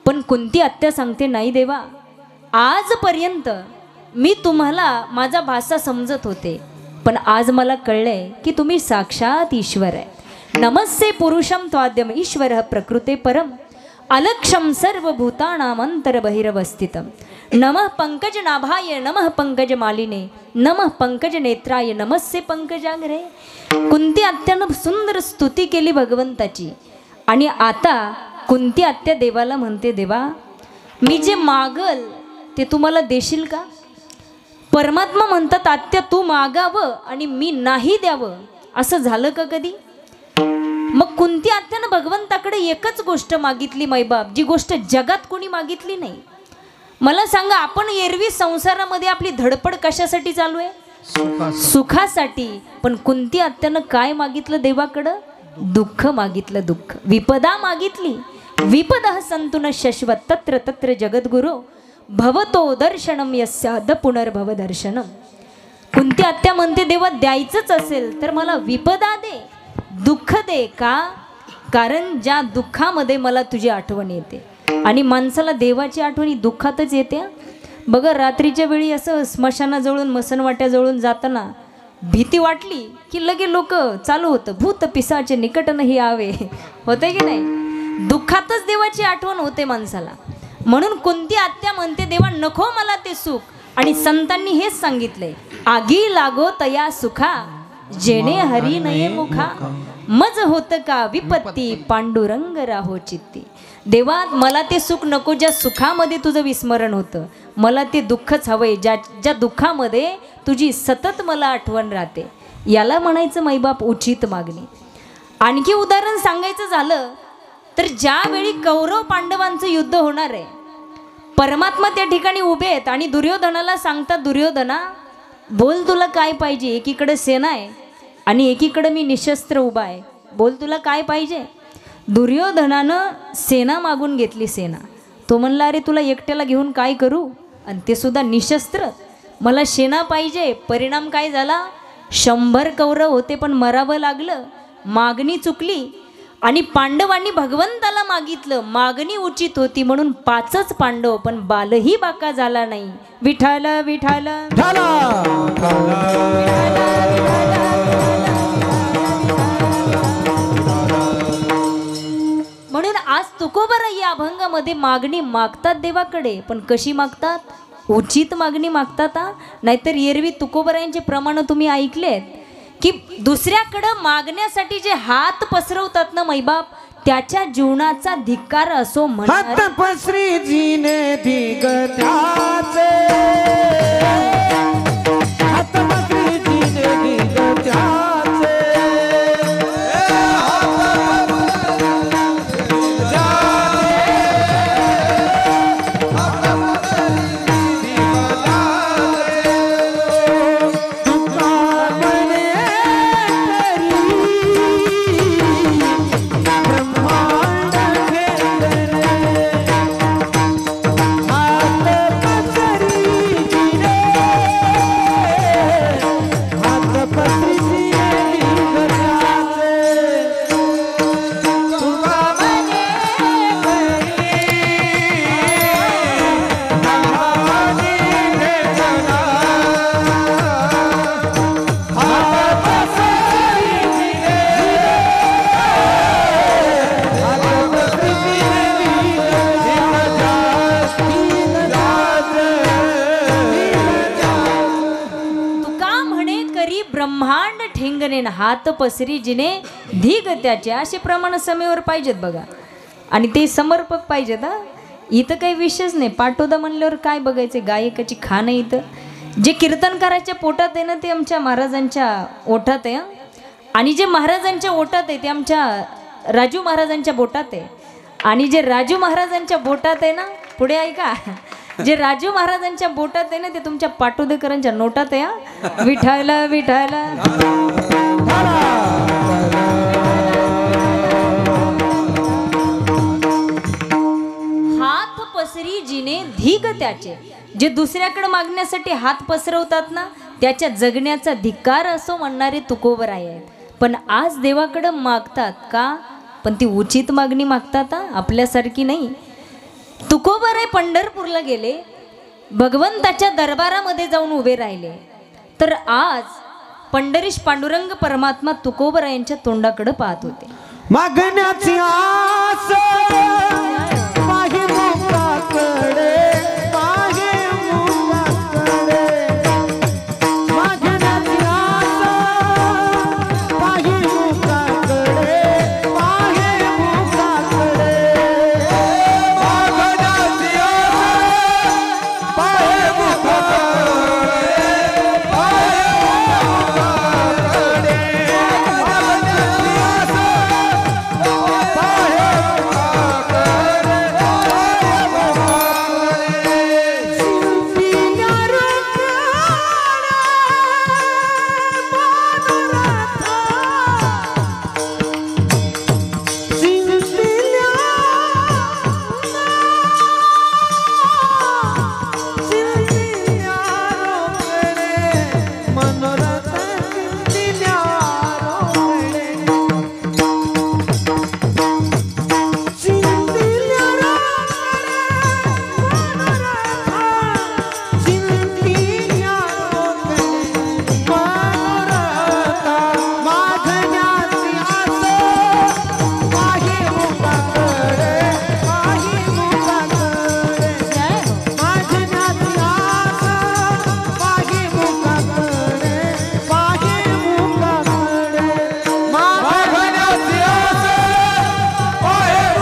पण कुंती आत्या सांगते, नाही देवा, आजपर्यंत मी तुम्हाला माझा भासा समजत होते, पण आज मला कळलंय की तुम्ही साक्षात ईश्वर आहे. नमस्ते पुरुषम त्वाद्यम ईश्वर प्रकृते परम अलक्षम सर्वभूतानाम अंतर्बहिरवस्थितम. नमः पंकज नाभाय नमः पंकज मालिने नमः पंकज नेत्राय नमस्ते पंकजाग्रे. कुंती आत्यानं सुंदर स्तुती केली भगवंताची. आणि आता कुंती आत्या देवाला म्हणते, देवा मी जे मागल ते तू मला देशील का? परमात्मा म्हणतात, आत्या तू मागावं आणि मी नाही द्यावं असं झालं का कधी? मग कुंती आत्यानं भगवंताकडे एकच गोष्ट मागितली मैबाप, जी गोष्ट जगात कोणी मागितली नाही. मला सांगा, आपण एरवी संसारामध्ये आपली धडपड कशासाठी चालू आहे? सुखासाठी. पण कुंती आत्यानं काय मागितलं देवाकडं? दुःख मागितलं. दुःख. विपदा मागितली. विपदा संतुन शश्वत तत्र तत्र जगद्गुरो भवतो दर्शनम यस्याद पुनर्भव दर्शनम. कुंती आत्या म्हणते, देवा द्यायचंच असेल तर मला विपदा दे, दुःख दे. का? कारण ज्या दुःखामध्ये मला तुझी आठवण येते. आणि माणसाला देवाची आठवणी दुःखातच येते. बघा, रात्रीच्या वेळी असं स्मशानाजवळून मसनवाट्याजवळून जाताना भीती वाटली की लगे लोक चालू होतं, भूत पिसाचे निकट नाही आवे, होते की नाही? दुःखातच देवाची आठवण होते माणसाला. म्हणून कुंती आत्या म्हणते, देवा नको मला ते सुख. आणि संतांनी हेच सांगितलंय, आगी लागो तया सुखा जेणे हरी नये मुखा मज होत का विपत्ती पांडुरंग राहो चित्ती. देवा मला ते सुख नको ज्या सुखामध्ये तुझं विस्मरण होतं. मला ते दुःखच हवंय ज्या दुःखामध्ये तुझी सतत मला आठवण राहते. याला म्हणायचं मैबाप उचित मागणी. आणखी उदाहरण सांगायचं झालं तर ज्यावेळी कौरव पांडवांचं युद्ध होणार आहे, परमात्मा त्या ठिकाणी उभे आहेत आणि दुर्योधनाला सांगतात, दुर्योधना बोल तुला काय पाहिजे? एकीकडे सेना आहे आणि एकीकडे मी निशस्त्र उभा आहे, बोल तुला काय पाहिजे? दुर्योधनानं सेना मागून घेतली. सेना तो म्हणला, अरे तुला एकट्याला घेऊन काय करू, आणि ते सुद्धा निशस्त्र, मला सेना पाहिजे. परिणाम काय झाला? 100 कौरव होते पण मरावं लागलं. मागणी चुकली आणि पांडवांनी भगवंताला मागितलं. मागणी उचित होती म्हणून 5च पांडव, पण बालही बाका झाला नाही. विठाल विठाल म्हणून आज तुकोबरा या अभंगामध्ये मागणी मागतात देवाकडे, पण कशी मागतात? उचित मागणी मागतात. नाहीतर एरवी तुकोबरायांचे प्रमाण तुम्ही ऐकलेत की दुसऱ्याकडं मागण्यासाठी जे हात पसरवतात ना मैबाप, त्याच्या जीवनाचा धिक्कार असो म्हणतात. हात पसरी जीने दिगत्याचे, हात पसरी जीने दिगत्याचे, हात पसरी जिने धिग त्याचे, असे प्रमाण समेवर पाहिजेत बघा. आणि ते समर्पक पाहिजेत. हा इथं काही विषयच नाही. पाटोदा म्हणल्यावर काय बघायचं, गायकाची खाणं. इथं जे कीर्तनकाराच्या पोटात आहे ना ते आमच्या महाराजांच्या ओठात आहे. आणि जे महाराजांच्या ओठात आहे ते आमच्या राजू महाराजांच्या बोटात आहे. आणि जे राजू महाराजांच्या बोटात आहे ना, पुढे ऐका, जे राजू महाराजांच्या बोटात आहे ना ते तुमच्या पाटोदेकरांच्या नोटात आहे. विठायला विठायला हात पसरी जिने धिग त्याचे. जे दुसऱ्याकडे मागण्यासाठी हात पसरवतात ना त्याच्या जगण्याचा धिक्कार असो म्हणणारे तुकोबराय आहेत. पण आज देवाकडं मागतात का, पण ती उचित मागणी मागतात, आपल्यासारखी नाही. तुकोबराय पंढरपूरला गेले, भगवंताच्या दरबारामध्ये जाऊन उभे राहिले. तर आज पंढरीश पांडुरंग परमात्मा तुकोबरायांच्या तोंडाकडे पाहत होते. मागण्याची आस पाहि मुखाकडे, पाहि मुखाकडे. मागण्याची आस पाहि मुखाकडे, पाहि मुखाकडे. मागण्याची आस पाहि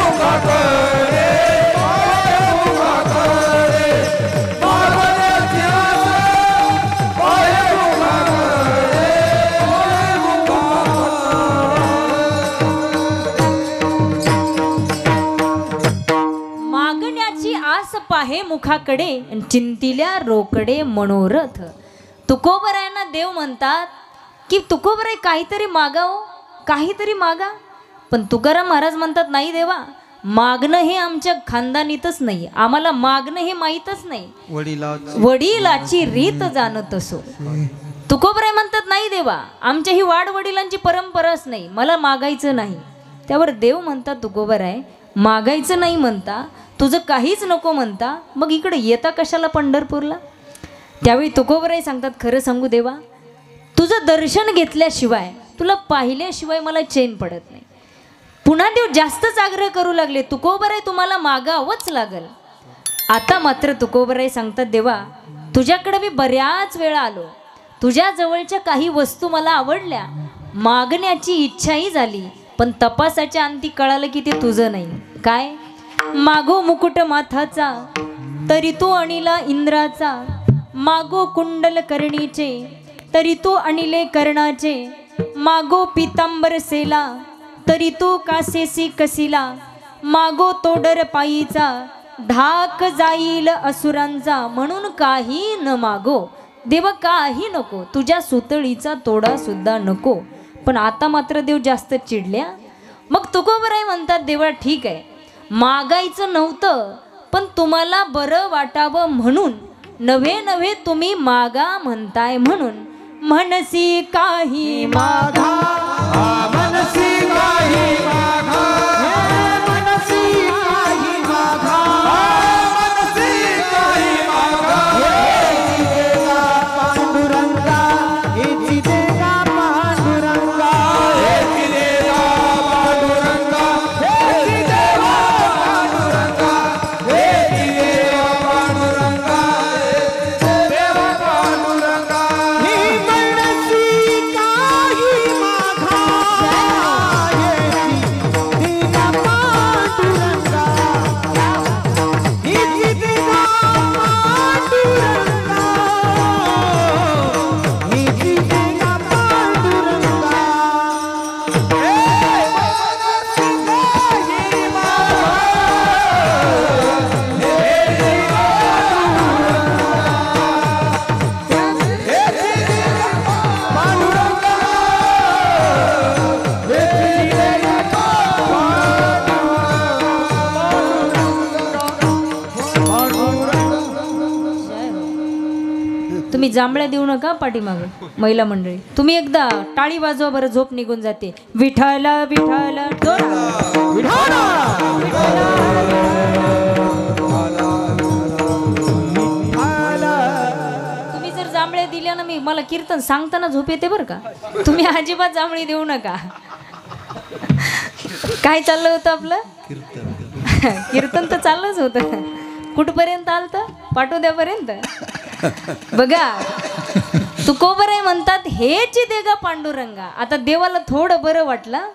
मुखाकडे, पाहे मुखाकडे चिंतिल्या रोकडे मनोरथ. तुकोबरायांना देव म्हणतात की तुकोबराय काहीतरी मागावं, काहीतरी मागा. पण तुकाराम महाराज म्हणतात नाही देवा, मागणं हे आमच्या खानदानीतच नाही, आम्हाला मागणं हे माहीतच नाही, वडिलाची रीत जाणत असो. तुकोबराय म्हणतात नाही देवा, आमच्या ही वाड वडिलांची परंपराच नाही, मला मागायचं नाही. त्यावर देव म्हणतात तुकोबराय मागायचं नाही म्हणता, तुझं काहीच नको म्हणता, मग इकडे येता कशाला पंढरपूरला. त्यावेळी तुकोबराय सांगतात खरं सांगू देवा, तुझं दर्शन घेतल्याशिवाय, तुला पाहिल्याशिवाय मला चैन पडत नाही. पुन्हा देव जास्तच आग्रह करू लागले, तुकोबराय तुम्हाला मागावंच लागल. आता मात्र तुकोबराय सांगतात देवा, तुझ्याकडे मी बऱ्याच वेळा आलो, तुझ्या जवळच्या काही वस्तू मला आवडल्या, मागण्याची इच्छाही झाली, पण तपासाच्या अंती कळालं की ते तुझं नाही. काय मागो मुकुट माथाचा, तरी तू अनिला इंद्राचा, मागो कुंडल करणीचे, तरी तू अनिले कर्णाचे, मागो पितांबर सेला, तरी तू कासेसी कसिला, मागो तोडर पायीचा, धाक जाईल असुरांचा, म्हणून काही न मागो देवा, काही नको, तुझ्या सुतळीचा तोडा सुद्धा नको. पण आता मात्र देव जास्त चिडल्या. मग तुकोबराय म्हणतात देवा ठीक आहे, मागायचं नव्हतं, पण तुम्हाला बरं वाटावं म्हणून, नव्हे नव्हे तुम्ही मागा म्हणताय म्हणून, मनसी काही मागा, मनसी काही मागा, मनसी काही मागा, मनसी काही मागा. हेची देगा पांडुरंगा, हेची देगा पांडुरंगा, हेची देगा पांडुरंगा, हेची देगा पांडुरंगा, हेची देगा पांडुरंगा, देवा पांडुरंगा. ही मनसी काही मागा, तुम्ही जांभळ्या देऊ नका पाठीमाग महिला मंडळी. तुम्ही एकदा टाळी वाजवा बरं, झोप निघून जाते. विठाला विठाला तुम्ही जर जांभळ्या दिल्या ना, मी मला कीर्तन सांगताना झोप येते बरं का. तुम्ही अजिबात जांभळी देऊ नका. काय चाललं होतं आपलं कीर्तन तर चाललंच होतं. कुठपर्यंत आलतं? पाटोद्यापर्यंत. बघा तुकोबराय म्हणतात हेची देगा पांडुरंगा. आता देवाला थोडं बरं वाटलं.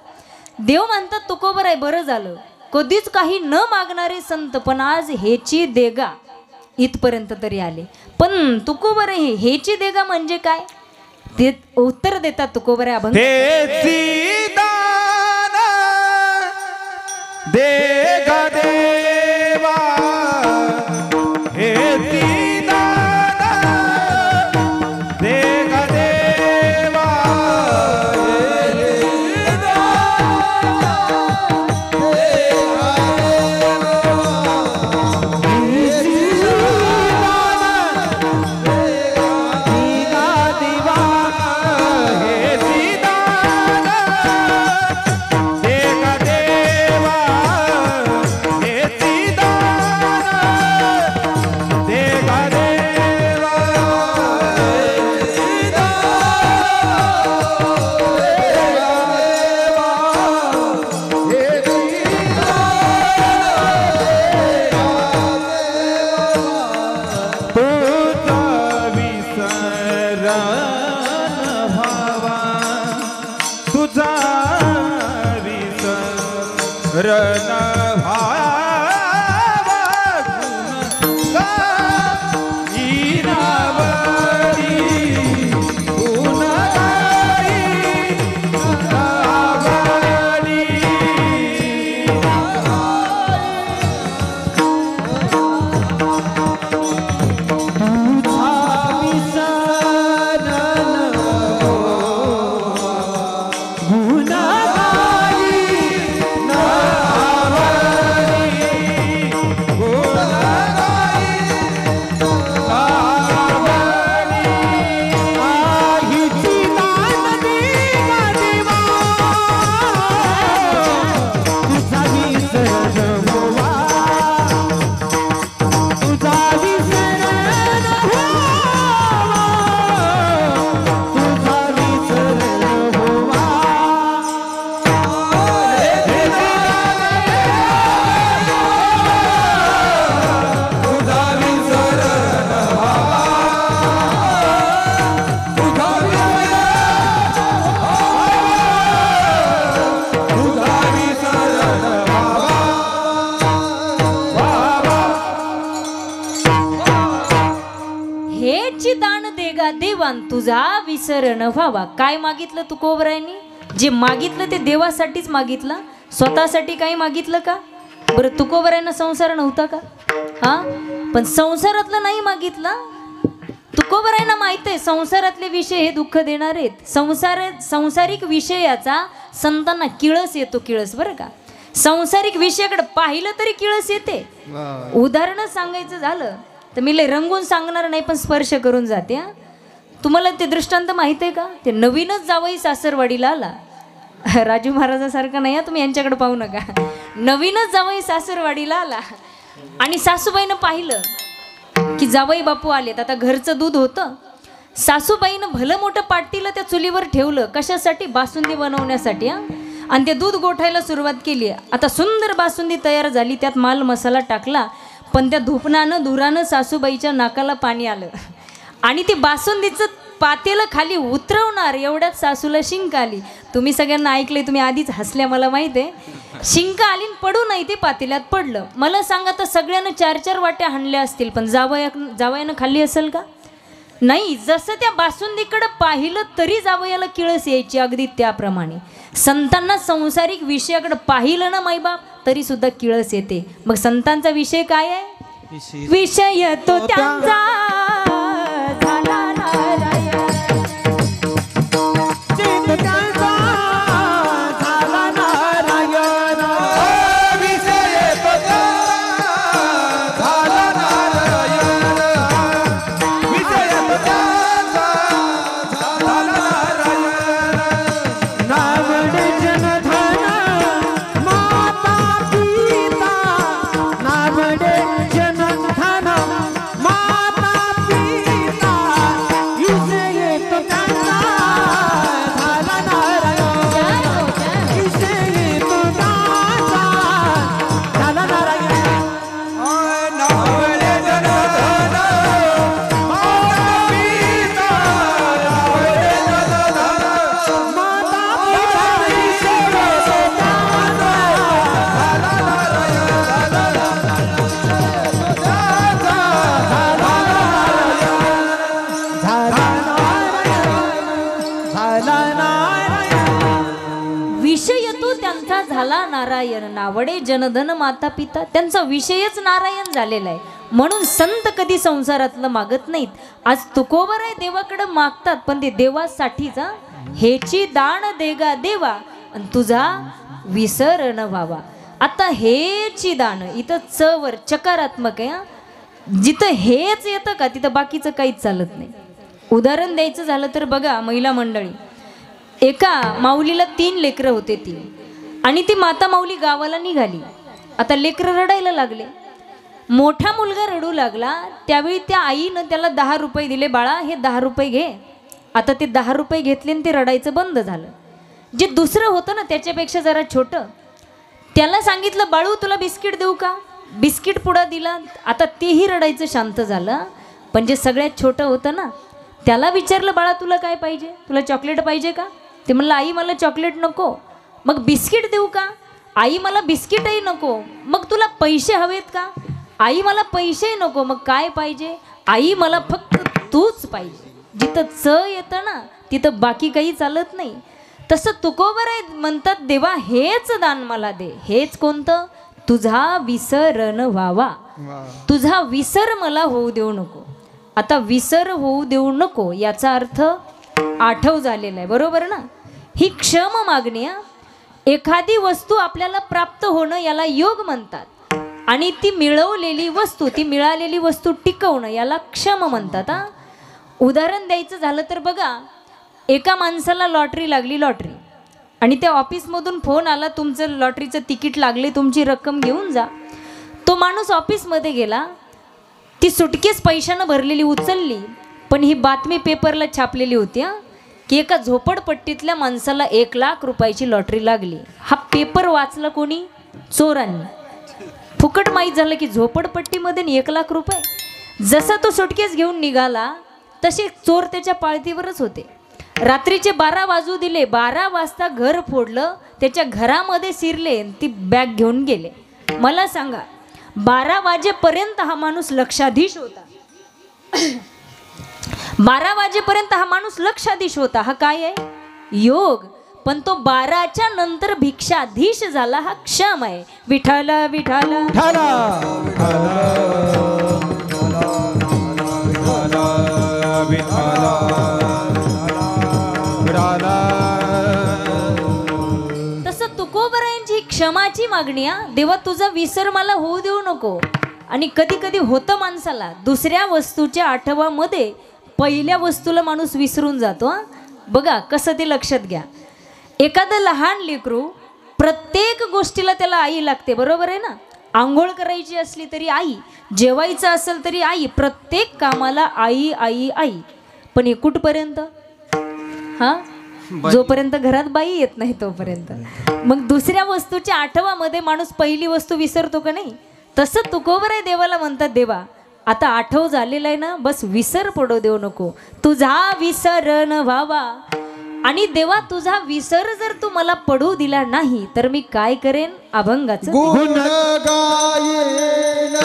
देव म्हणतात तुकोबराय बरं झालं, कधीच काही न मागणारे संत पण आज हेची देगा इथपर्यंत तरी आले. पण तुकोबराय हेची देगा म्हणजे काय ते उत्तर देतात तुकोबराय अभंग. हेची दान देगा देवा, हेची दान देगा देवा, हेची दान देगा देवान तुझा विसर न व्हावा. काय मागितलं तुकोबरायांनी? जे मागितलं ते देवासाठीच मागितलं, स्वतःसाठी काही मागितलं का? बरं तुकोबरायांना संसार नव्हता का? हा, पण संसारातलं नाही मागितलं. तुकोबरायांना माहित आहे संसारातले विषय हे दुःख देणार आहेत. संसारिक विषयाचा संतांना किळस येतो, किळस बरं का. सांसारिक विषयाकडे पाहिलं तरी किळस येते. उदाहरण सांगायचं झालं तर मी लय रंगून सांगणार नाही, पण स्पर्श करून जाते. तुम्हाला ते दृष्टांत माहित आहे का? ते नवीनच जावई सासरवाडीला आला. राजू महाराजासारखा नाही, तुम्ही यांच्याकडे पाहू नका. नवीनच जावई सासरवाडीला आला आणि सासूबाईनं पाहिलं की जावई बापू आलेत. आता घरचं दूध होतं. सासूबाईनं भलं मोठं पाटीला त्या चुलीवर ठेवलं. कशासाठी? बासुंदी बनवण्यासाठी. आणि ते दूध गोठायला सुरुवात केली. आता सुंदर बासुंदी तयार झाली. त्यात माल मसाला टाकला, पण त्या धुपणानं धुरानं सासूबाईच्या नाकाला पाणी आलं आणि ती बासुंदीचं पातेलं खाली उतरवणार एवढ्यात सासूला शिंक आली. तुम्ही सगळ्यांना ऐकले, तुम्ही आधीच हसल्या मला माहित आहे. शिंक आली पडू नाही ते पातेल्यात पडलं. मला सांगा तर सगळ्यांना 4-4 वाट्या हाणल्या असतील, पण जावयानं खाल्ली असेल का? नाही. जसं त्या बासुंदीकडे पाहिलं तरी जावयाला किळस यायची. अगदी त्याप्रमाणे संतांना संसारिक विषयाकडे पाहिलं ना माईबाप तरी सुद्धा किळस येते. मग संतांचा विषय काय आहे? विषय तो त्यांचा झाला नारायण. विषय तो आवडे जनधन माता पिता, त्यांचा विषयच नारायण झालेला आहे. म्हणून संत कधी संसारातलं मागत नाहीत. आज तुकोबर आहे देवाकडे मागतात, पण ते देवासाठीच. हेची दान देगा देवा आणि तुझा विसर न व्हावा. आता हेची दान इथं च वर चकारात्मक आहे. जिथं हेच येतं का तिथं बाकीचं काहीच चालत नाही. उदाहरण द्यायचं झालं तर बघा, महिला मंडळी, एका माऊलीला 3 लेकरं होते. आणि ती माता माऊली गावाला निघाली. आता लेकरं रडायला लागले. मोठा मुलगा रडू लागला. त्यावेळी त्या आईनं त्याला 10 रुपये दिले. बाळा, हे 10 रुपये घे. आता ते 10 रुपये घेतले आणि ते रडायचं बंद झालं. जे दुसरं होतं ना, त्याच्यापेक्षा जरा छोटं, त्याला सांगितलं, बाळू तुला बिस्किट देऊ का? बिस्किट पुडा दिला. आता तेही रडायचं शांत झालं. पण जे सगळ्यात छोटं होतं ना, त्याला विचारलं, बाळा तुला काय पाहिजे? तुला चॉकलेट पाहिजे का? ते म्हणलं, आई मला चॉकलेट नको. मग बिस्किट देऊ का? आई मला बिस्किटही नको. मग तुला पैसे हवेत का? आई मला पैसेही नको. मग काय पाहिजे? आई मला फक्त तूच पाहिजे. जिथं च येतं ना तिथं बाकी काही चालत नाही. तसं तुकोबर आहे म्हणतात, देवा हेच दान मला दे. हेच कोणतं? तुझा विसर न व्हावा. तुझा विसर मला होऊ देऊ नको. आता विसर होऊ देऊ नको याचा अर्थ आठव झालेला आहे, बरोबर ना? ही क्षम मागणी. एखादी वस्तू आपल्याला प्राप्त होणं याला योग म्हणतात. आणि ती मिळवलेली वस्तू, ती मिळालेली वस्तू टिकवणं याला क्षम म्हणतात. उदाहरण द्यायचं झालं तर बघा, एका माणसाला लॉटरी लागली. लॉटरी आणि त्या ऑफिसमधून फोन आला, तुमचं लॉटरीचं तिकीट लागले, तुमची रक्कम घेऊन जा. तो माणूस ऑफिसमध्ये गेला. ती सुटकेस पैशानं भरलेली उचलली. पण ही बातमी पेपरला छापलेली होती की एका झोपडपट्टीतल्या माणसाला 1 लाख रुपयाची लॉटरी लागली. हा पेपर वाचला कोणी? चोरांनी. फुकट माहीत झालं की झोपडपट्टीमध्ये 1 लाख रुपये. जसा तो सुटकेस घेऊन निघाला तसे चोर त्याच्या पाळतीवरच होते. रात्रीचे 12 वाजू दिले. 12 वाजता घर फोडलं, त्याच्या घरामध्ये शिरले, ती बॅग घेऊन गेले. मला सांगा, 12 वाजेपर्यंत हा माणूस लक्षाधीश होता. 12 वाजेपर्यंत हा माणूस लक्षाधीश होता. हा काय आहे? योग. पण तो 12च्या नंतर भिक्षाधीश झाला. हा क्षम आहे. विठ्ठल विठ्ठल तसं तुकोबरायांची क्षमाची मागणी. देवा तुझा विसर मला होऊ देऊ नको. आणि कधी कधी होतं माणसाला दुसऱ्या वस्तूच्या आठवामध्ये पहिल्या वस्तूला माणूस विसरून जातो. बघा कसं ते लक्षात घ्या. एखादं लहान लेकरू, प्रत्येक गोष्टीला त्याला आई लागते, बरोबर आहे ना? आंघोळ करायची असली तरी आई, जेवायचं असेल तरी आई, प्रत्येक कामाला आई आई आई. पण हे कुठपर्यंत? जोपर्यंत घरात बाई येत नाही तोपर्यंत. मग दुसऱ्या वस्तूच्या आठवामध्ये माणूस पहिली वस्तू विसरतो का नाही? तसं तुकोबर आहे देवाला म्हणतात, देवा आता आठव झालेला आहे ना, बस विसर पडू देऊ नको. तुझा विसर न व्हावा. आणि देवा तुझा विसर जर तू मला पडू दिला नाही तर मी काय करेन? अभंगाचं गुण गायेन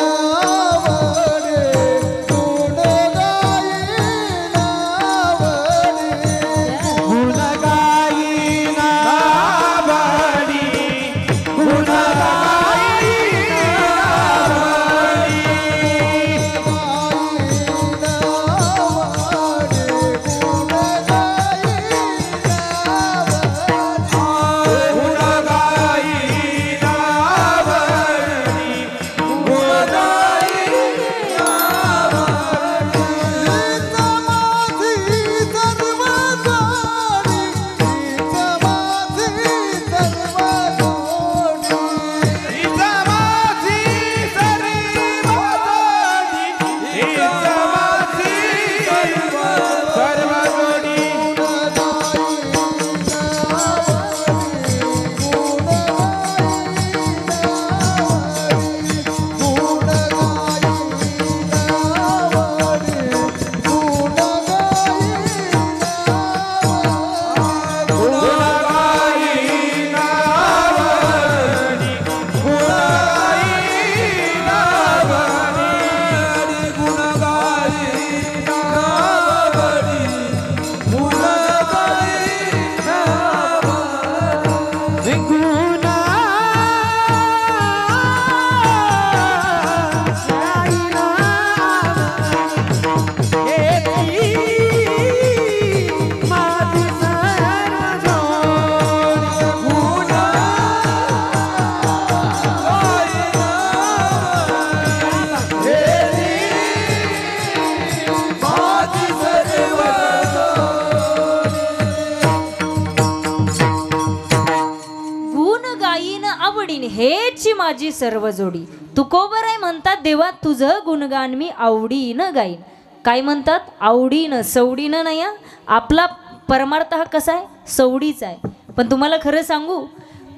हेची माझी सर्व जोडी. तुकोबराय म्हणतात देवा तुझं गुणगान मी आवडीनं गाईन. काय म्हणतात? आवडीनं, सवडीनं नाही हं. आपला परमार्थ हा कसा आहे? सवडीचा आहे. पण तुम्हाला खरं सांगू,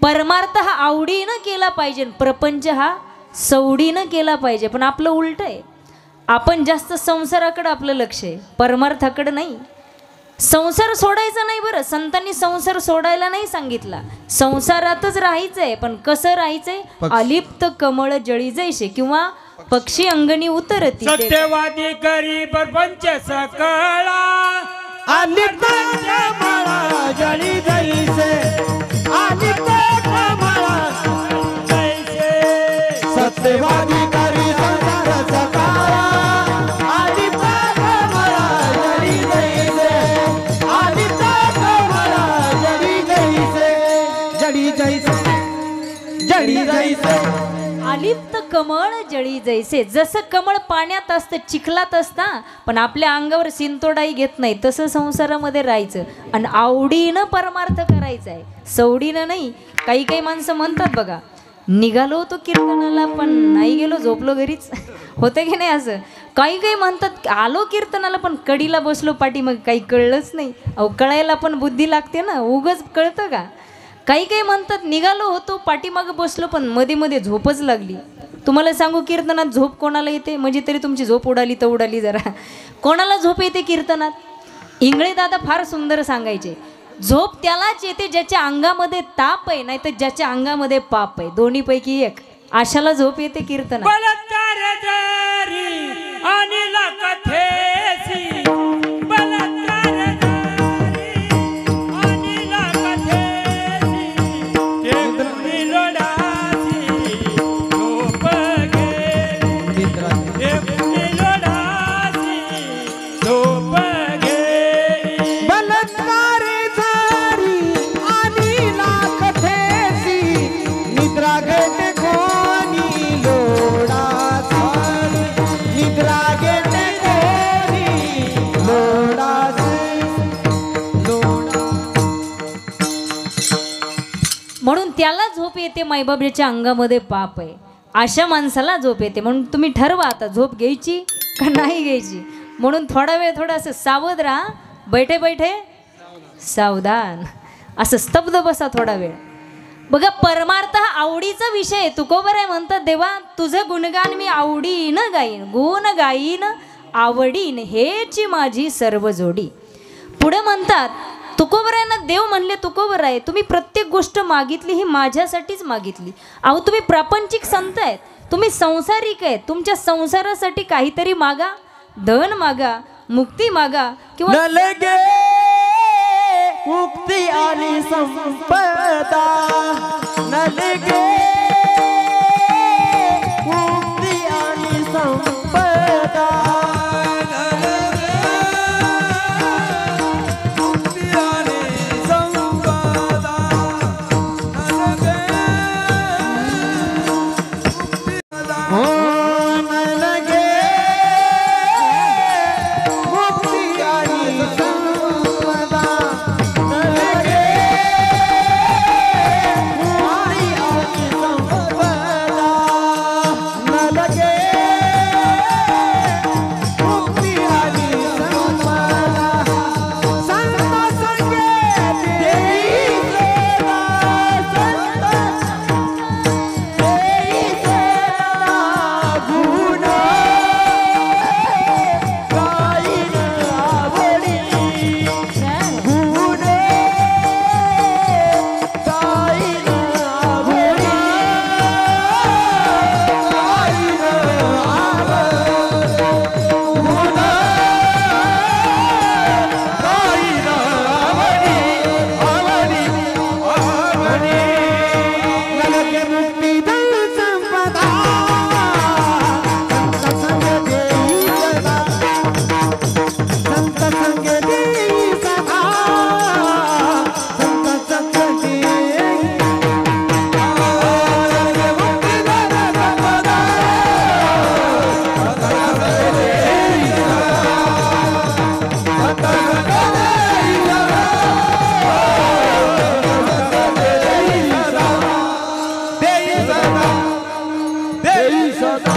परमार्थ हा आवडीनं केला पाहिजे, प्रपंच हा सवडीनं केला पाहिजे. पण आपलं उलट आहे. आपण जास्त संसाराकडं आपलं लक्ष आहे, परमार्थाकडं नाही. संसार सोडायचा नाही. बरं, संतांनी संसार सोडायला नाही सांगितला, संसारातच राहायचंय. पण कसं राहायचंय? अलिप्त कमळ जळी जैसे, किंवा पक्षी अंगणी उतरती. सत्यवादी करी प्रपंच सकळा अलिप्त कमळ जळी जैसे, अलिप्त कमळ जैसे सत्यवादी करी संसार सकाळा. अलिप्त कमळ जळी जैसे, अलिप्त कमळ जळी जैसे, जळी जैसे, जळी जैसे. अलिप्त कमळ जळी जैसे. जसं कमळ पाण्यात असतं, चिखलात असता, पण आपल्या अंगावर सिंतोडाई घेत नाही, तसं संसारामध्ये राहायचं. आणि आवडीनं परमार्थ करायचा आहे, सवडीनं नाही. काही काही माणसं म्हणतात बघा, निघालो होतो कीर्तनाला पण नाही गेलो, झोपलो घरीच. होतं की नाही असं? काही काही म्हणतात आलो कीर्तनाला पण कडीला बसलो पाठी, मग काही कळलंच नाही. अहो, कळायला पण बुद्धी लागते ना, उगच कळतं का? काही काही म्हणतात निघालो होतो, पाठीमागं बसलो पण मध्ये मध्ये झोपच लागली. तुम्हाला सांगू, कीर्तनात झोप कोणाला येते? म्हणजे तरी तुमची झोप उडाली तर उडाली जरा. कोणाला झोप येते कीर्तनात? इंगळे दादा फार सुंदर सांगायचे, झोप त्यालाच येते ज्याच्या अंगामध्ये ताप आहे, नाही तर ज्याच्या अंगामध्ये पाप आहे. दोन्हीपैकी एक. अशाला झोप येते कीर्तनात. बलात्कार जरी आणि कथेसी, बलात्कार जरी आणि कथेसी, एकटी लोडासी झोप गेली, एकटी लोडासी झोप गेली. बलात्कारी झारी आणि लाखथेसी, निद्रा घेते कोणी लोडासी, निद्रा घेते कोणी लोडासी, लोडा. म्हणून त्याला झोप येते मायबाबाच्या अंगामध्ये पाप आहे, अशा माणसाला झोप येते. म्हणून तुम्ही ठरवा आता झोप घ्यायची का नाही घ्यायची. म्हणून थोडा वेळ थोडंसं सावध राहा, बैठे बैठे सावधान, असं स्तब्ध बसा थोडा वेळ. बघा, परमार्थ हा आवडीचा विषय आहे. तुकोबराय म्हणतात देवा तुझं गुणगान मी आवडीनं गाईन, गुण गाईन आवडीन हेची माझी सर्व जोडी. पुढे म्हणतात तुकोबरायांना देव म्हणले, तुकोबराय तुम्ही प्रत्येक गोष्ट मागितली ही माझ्यासाठीच मागितली. अहो, तुम्ही प्रापंचिक संत आहेत, तुम्ही संसारिक आहेत, तुमच्या संसारासाठी काहीतरी मागा, धन मागा, मुक्ती मागा, किंवा न लगे मुक्ती आणि संपदा, न लगे मुक्ती आणि संपदा, मुक्ती आणि संपदा, हो न लगे मुक्ती आणि संपदा, न लगे मुक्ती आणि देई सदा.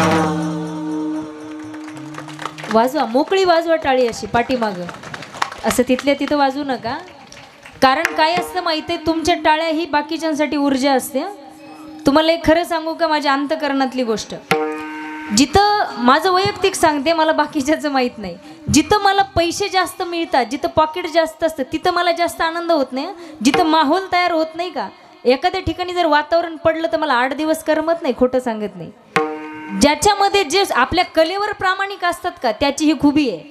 वाजवा, मोकळी वाजवा टाळी अशी पाठीमागं, असं तिथल्या तिथं वाजवू नका. कारण काय असतं माहिती आहे, तुमच्या टाळ्या ही बाकीच्यांसाठी ऊर्जा असते हं. तुम्हाला एक खरं सांगू का, माझ्या अंतकरणातली गोष्ट, जिथं माझं वैयक्तिक सांगते, मला बाकीच्याचं माहीत नाही, जिथं मला पैसे जास्त मिळतात, जिथं पॉकेट जास्त असतं, तिथं मला जास्त आनंद होत नाही. जिथं माहोल तयार होत नाही का, एखाद्या ठिकाणी जर वातावरण पडलं तर मला 8 दिवस करमत नाही, खोटं सांगत नाही. ज्याच्यामध्ये जे आपल्या कलेवर प्रामाणिक असतात का, त्याची ही खूबी आहे.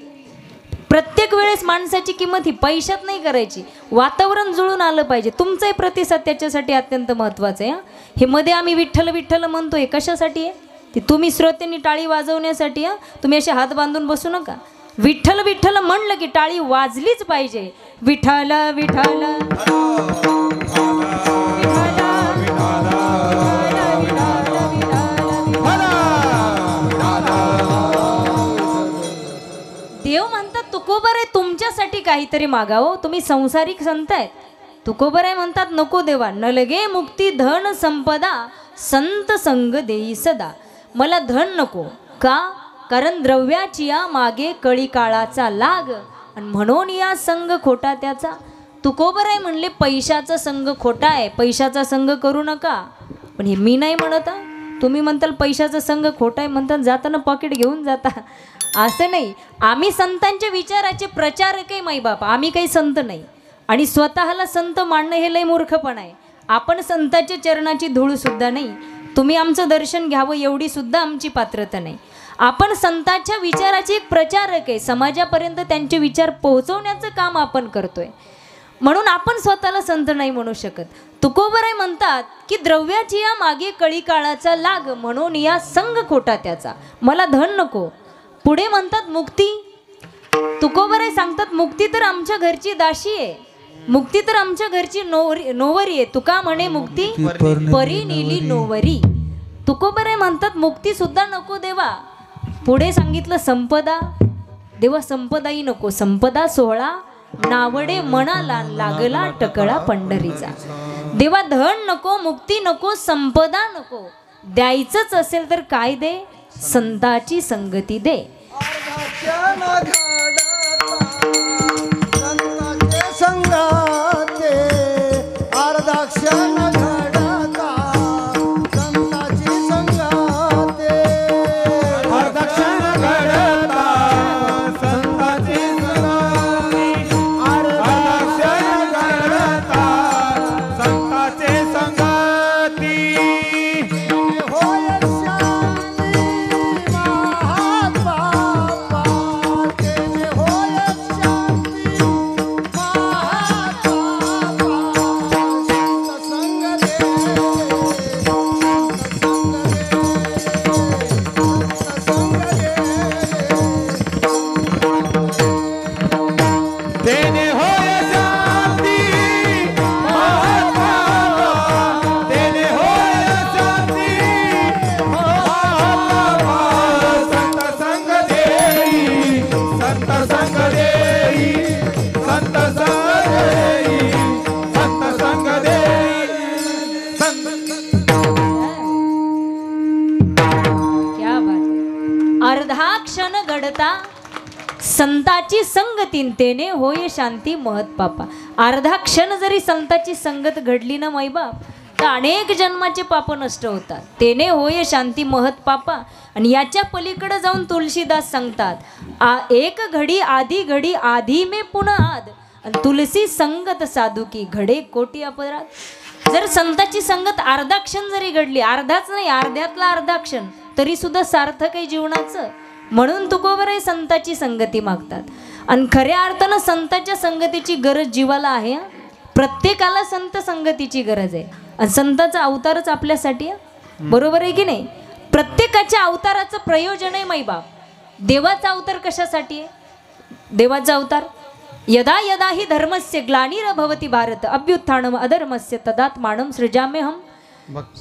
प्रत्येक वेळेस माणसाची किंमत ही पैशात नाही करायची, वातावरण जुळून आलं पाहिजे. तुमचाही प्रतिसाद त्याच्यासाठी अत्यंत महत्त्वाचं आहे. हे मध्ये आम्ही विठ्ठल विठ्ठल म्हणतोय, कशासाठी आहे ती, तुम्ही श्रोत्यांनी टाळी वाजवण्यासाठी. तुम्ही असे हात बांधून बसू नका. विठ्ठल विठ्ठल म्हणलं की टाळी वाजलीच पाहिजे. विठ्ठल विठ्ठल देव म्हणतात तुकोबराय तुमच्यासाठी काहीतरी मागावं. तुम्ही संसारिक संत आहेत. तुकोबराय म्हणतात नको देवा, न लगे मुक्ती धन संपदा, संत संग देई सदा. मला धन नको का, कारण द्रव्याची या मागे कळी काळाचा लाग, आणि म्हणून या संग खोटा त्याचा. तुकोबराय म्हणले पैशाचा संग खोटा आहे, पैशाचा संग करू नका. पण हे मी नाही म्हणत. तुम्ही म्हणताल पैशाचा संग खोटा आहे, म्हणतात जाताना पॉकेट घेऊन जाता. असं नाही. आम्ही संतांच्या विचाराचे प्रचारक आहे माईबाप, आम्ही काही संत नाही. आणि स्वतःला संत मानणं हे लय मूर्खपण आहे. आपण संतांच्या चरणाची धूळ सुद्धा नाही. तुम्ही आमचं दर्शन घ्यावं एवढी सुद्धा आमची पात्रता नाही. आपण संतांच्या विचाराचे एक प्रचारक आहे, समाजापर्यंत त्यांचे विचार पोहोचवण्याचं काम आपण करतोय. म्हणून आपण स्वतःला संत नाही म्हणू शकत. तुकोबराय म्हणतात की द्रव्याची या मागे कळी काळाचा लाग, म्हणून या संग खोटा त्याचा. मला धन नको. पुढे म्हणतात मुक्ती. तुकोबराय सांगतात मुक्ती तर आमच्या घरची दाशी आहे, मुक्ती तर आमच्या घरची नोवरी आहे. तुका म्हणे मुक्ती परी नीली नोवरी. तुकोबराय म्हणतात मुक्ती सुद्धा नको देवा. पुढे सांगितलं संपदा. देवा संपदाही नको. संपदा सोहळा नावडे मनाला, लागला टकळा पंढरीचा. देवा धन नको, मुक्ती नको, संपदा नको. द्यायचंच असेल तर काय दे, संताची संगती दे. संगाते अर्धाक्षण घडता, संताची संगाते अर्धाक्षण घडता, संताची संगाती अर्धाक्षण घडता, संताची संगाती होय शांती महात्मा. तेने होय शांती अर्धा क्षण घडता, संताची संगतीन तेने होय शांती महत पापा. अर्धा क्षण जरी संताची संगत घडली ना माईबाप, तर अनेक जन्माचे पाप नष्ट होतात. तेने होय शांती महत पापा. आणि याच्या पलीकडे जाऊन तुलसीदास सांगतात एक घडी आधी घडी आधी मे पुन्हा आद, आणि तुलसी संगत साधू की घडे कोटी अपराध. जर संताची संगत अर्धा क्षण जरी घडली, अर्धाच नाही अर्ध्यातला अर्धा क्षण, तरी सुद्धा सार्थक आहे जीवनाचं. म्हणून तुकोबराय संताची संगती मागतात. आणि खऱ्या अर्थानं संतांच्या संगतीची गरज जीवाला आहे. प्रत्येकाला संत संगतीची गरज आहे. आणि संताचा अवतारच आपल्यासाठी आहे. बरोबर आहे की नाही? प्रत्येकाच्या अवताराचं प्रयोजन आहे माईबाप. देवाचा अवतार कशासाठी आहे? देवाचा अवतार यदा यदा ही धर्मस्य ग्लानिर्भवति भारत अभ्युत्थानम अधर्मस्य तदात्मानं सृजाम्यहम.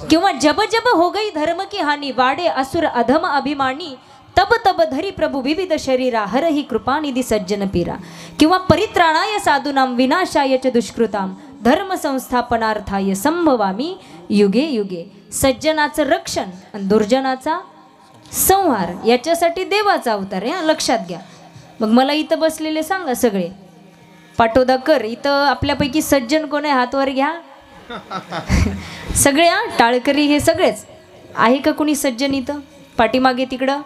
किंवा जब जब हो गई धर्म की हानि वाडे असुर अधम अभिमानी तब तब धरी प्रभु विविध शरीरा हर ही कृपानिधी सज्जन पीरा. किंवा परित्राणाय साधूनाम विनाशाय च दुष्कृताम धर्म संस्थापनार्थाय संभवामी युगे युगे. सज्जनाचं रक्षण आणि दुर्जनाचा संहार, याच्यासाठी देवाचा अवतार आहे, लक्षात घ्या. मग मला इथं बसलेले सांगा सगळे, पाटोदा कर, इथं आपल्यापैकी सज्जन कोण आहे हातवर घ्या. सगळे टाळकरी हे सगळेच आहे का कोणी सज्जन इथं? पाठीमागे तिकडं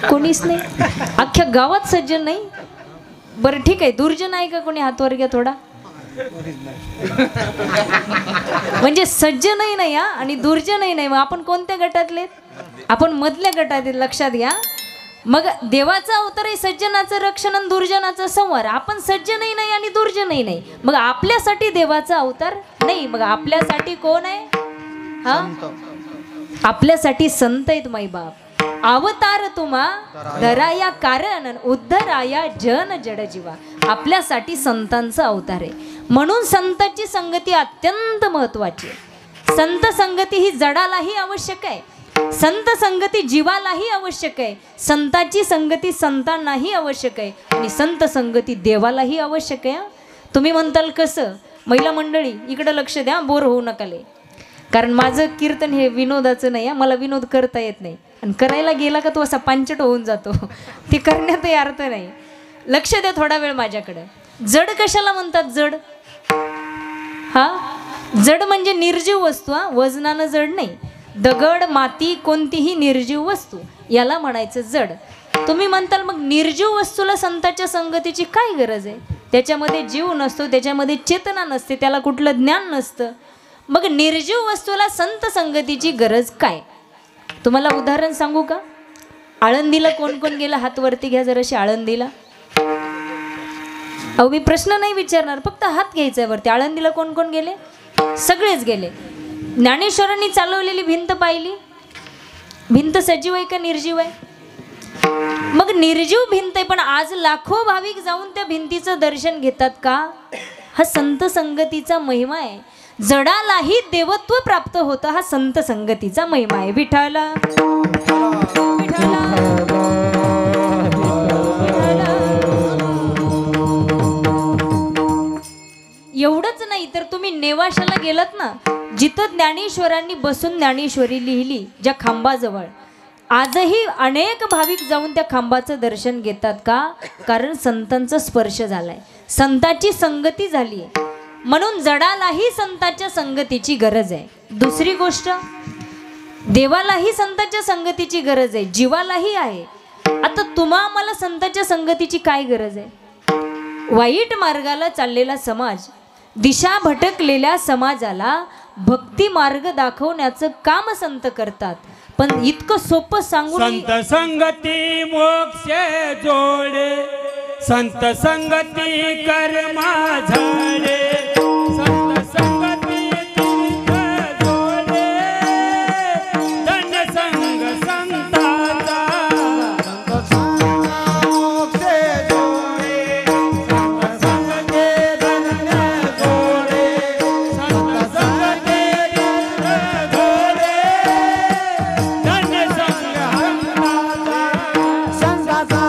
कोणीच नाही, अख्ख्या गावात सज्जन नाही. बरं ठीक आहे, दुर्जन आहे का कोणी हातवर घ्या थोडा. म्हणजे सज्जनही नाही आणि दुर्जनही नाही. मग आपण कोणत्या गटातले? आपण मधल्या गटात, लक्षात घ्या. मग देवाचा अवतार आहे सज्जनाचं रक्षण आणि दुर्जनाचा संहार. आपण सज्जनही नाही आणि दुर्जनही नाही. मग आपल्यासाठी देवाचा अवतार नाही. मग आपल्यासाठी कोण आहे? हा, आपल्यासाठी संत आहेत माईबाप. अवतार तुम्हा धराया कारण उद्धराया जन जड जीवा. आपल्यासाठी संतांचा अवतार आहे. म्हणून संतांची संगती अत्यंत महत्वाची आहे. संत संगती ही जडालाही आवश्यक आहे, संत संगती जीवालाही आवश्यक आहे, संतांची संगती संतांनाही आवश्यक आहे आणि संत संगती देवालाही आवश्यक आहे. तुम्ही म्हणताल कसं? महिला मंडळी इकडं लक्ष द्या, बोर होऊ नकाले. कारण माझं कीर्तन हे विनोदाचं नाही. मला विनोद करता येत नाही आणि करायला गेला का तो असा पांचट होऊन जातो. ते करण्यातही अर्थ नाही. लक्ष द्या थोडा वेळ माझ्याकडं. जड कशाला म्हणतात? जड, हा जड म्हणजे निर्जीव वस्तू. वजनानं जड नाही. दगड माती कोणतीही निर्जीव वस्तू याला म्हणायचं जड. तुम्ही म्हणताल मग निर्जीव वस्तूला संतांच्या संगतीची काय गरज आहे? त्याच्यामध्ये जीव नसतो, त्याच्यामध्ये चेतना नसते, त्याला कुठलं ज्ञान नसतं. मग निर्जीव वस्तूला संत संगतीची गरज काय? तुम्हाला उदाहरण सांगू का? आळंदीला कोण कोण गेला? हात वरती घ्या जराशी. आळंदीला, अहो मी प्रश्न नाही विचारणार, फक्त हात घ्यायचा वरती. आळंदीला कोण कोण गेले? सगळेच गेले. ज्ञानेश्वरांनी चालवलेली भिंत पाहिली? भिंत सजीव आहे का निर्जीव आहे? मग निर्जीव भिंत आहे, पण आज लाखो भाविक जाऊन त्या भिंतीचं दर्शन घेतात का? हा संत संगतीचा महिमा आहे. जडालाही देवत्व प्राप्त होतं, हा संत संगतीचा महिमा आहे. विठ्ठला विठ्ठला एवढंच नाही तर तुम्ही नेवाशाला गेलात ना, जिथं ज्ञानेश्वरांनी बसून ज्ञानेश्वरी लिहिली ज्या खांबाजवळ, आजही अनेक भाविक जाऊन त्या खांबाचं दर्शन घेतात का? कारण संतांचा स्पर्श झालाय, संतांची संगती झाली आहे. म्हणून जडालाही संतांच्या संगतीची गरज आहे. दुसरी गोष्ट, देवालाही संतांच्या संगतीची गरज आहे, जीवालाही आहे. आता तुम्हा मला संतांच्या संगतीची काय गरज आहे? वाईट मार्गाला चाललेला समाज, दिशा भटकलेल्या समाजाला भक्ती मार्ग दाखवण्याचं काम संत करतात. पण इतकं सोपं सांगून, संत संगती मोक्ष जोडे, संत संगती कर्मा झाडे, संत संगती तीर्थ जोडे, धन्य संग संताचा, संत मोक्ष जोडे, संत संगती धन्य जोडे, संत संगती तीर्थ जोडे, धन्य संग संताचा, संताचा.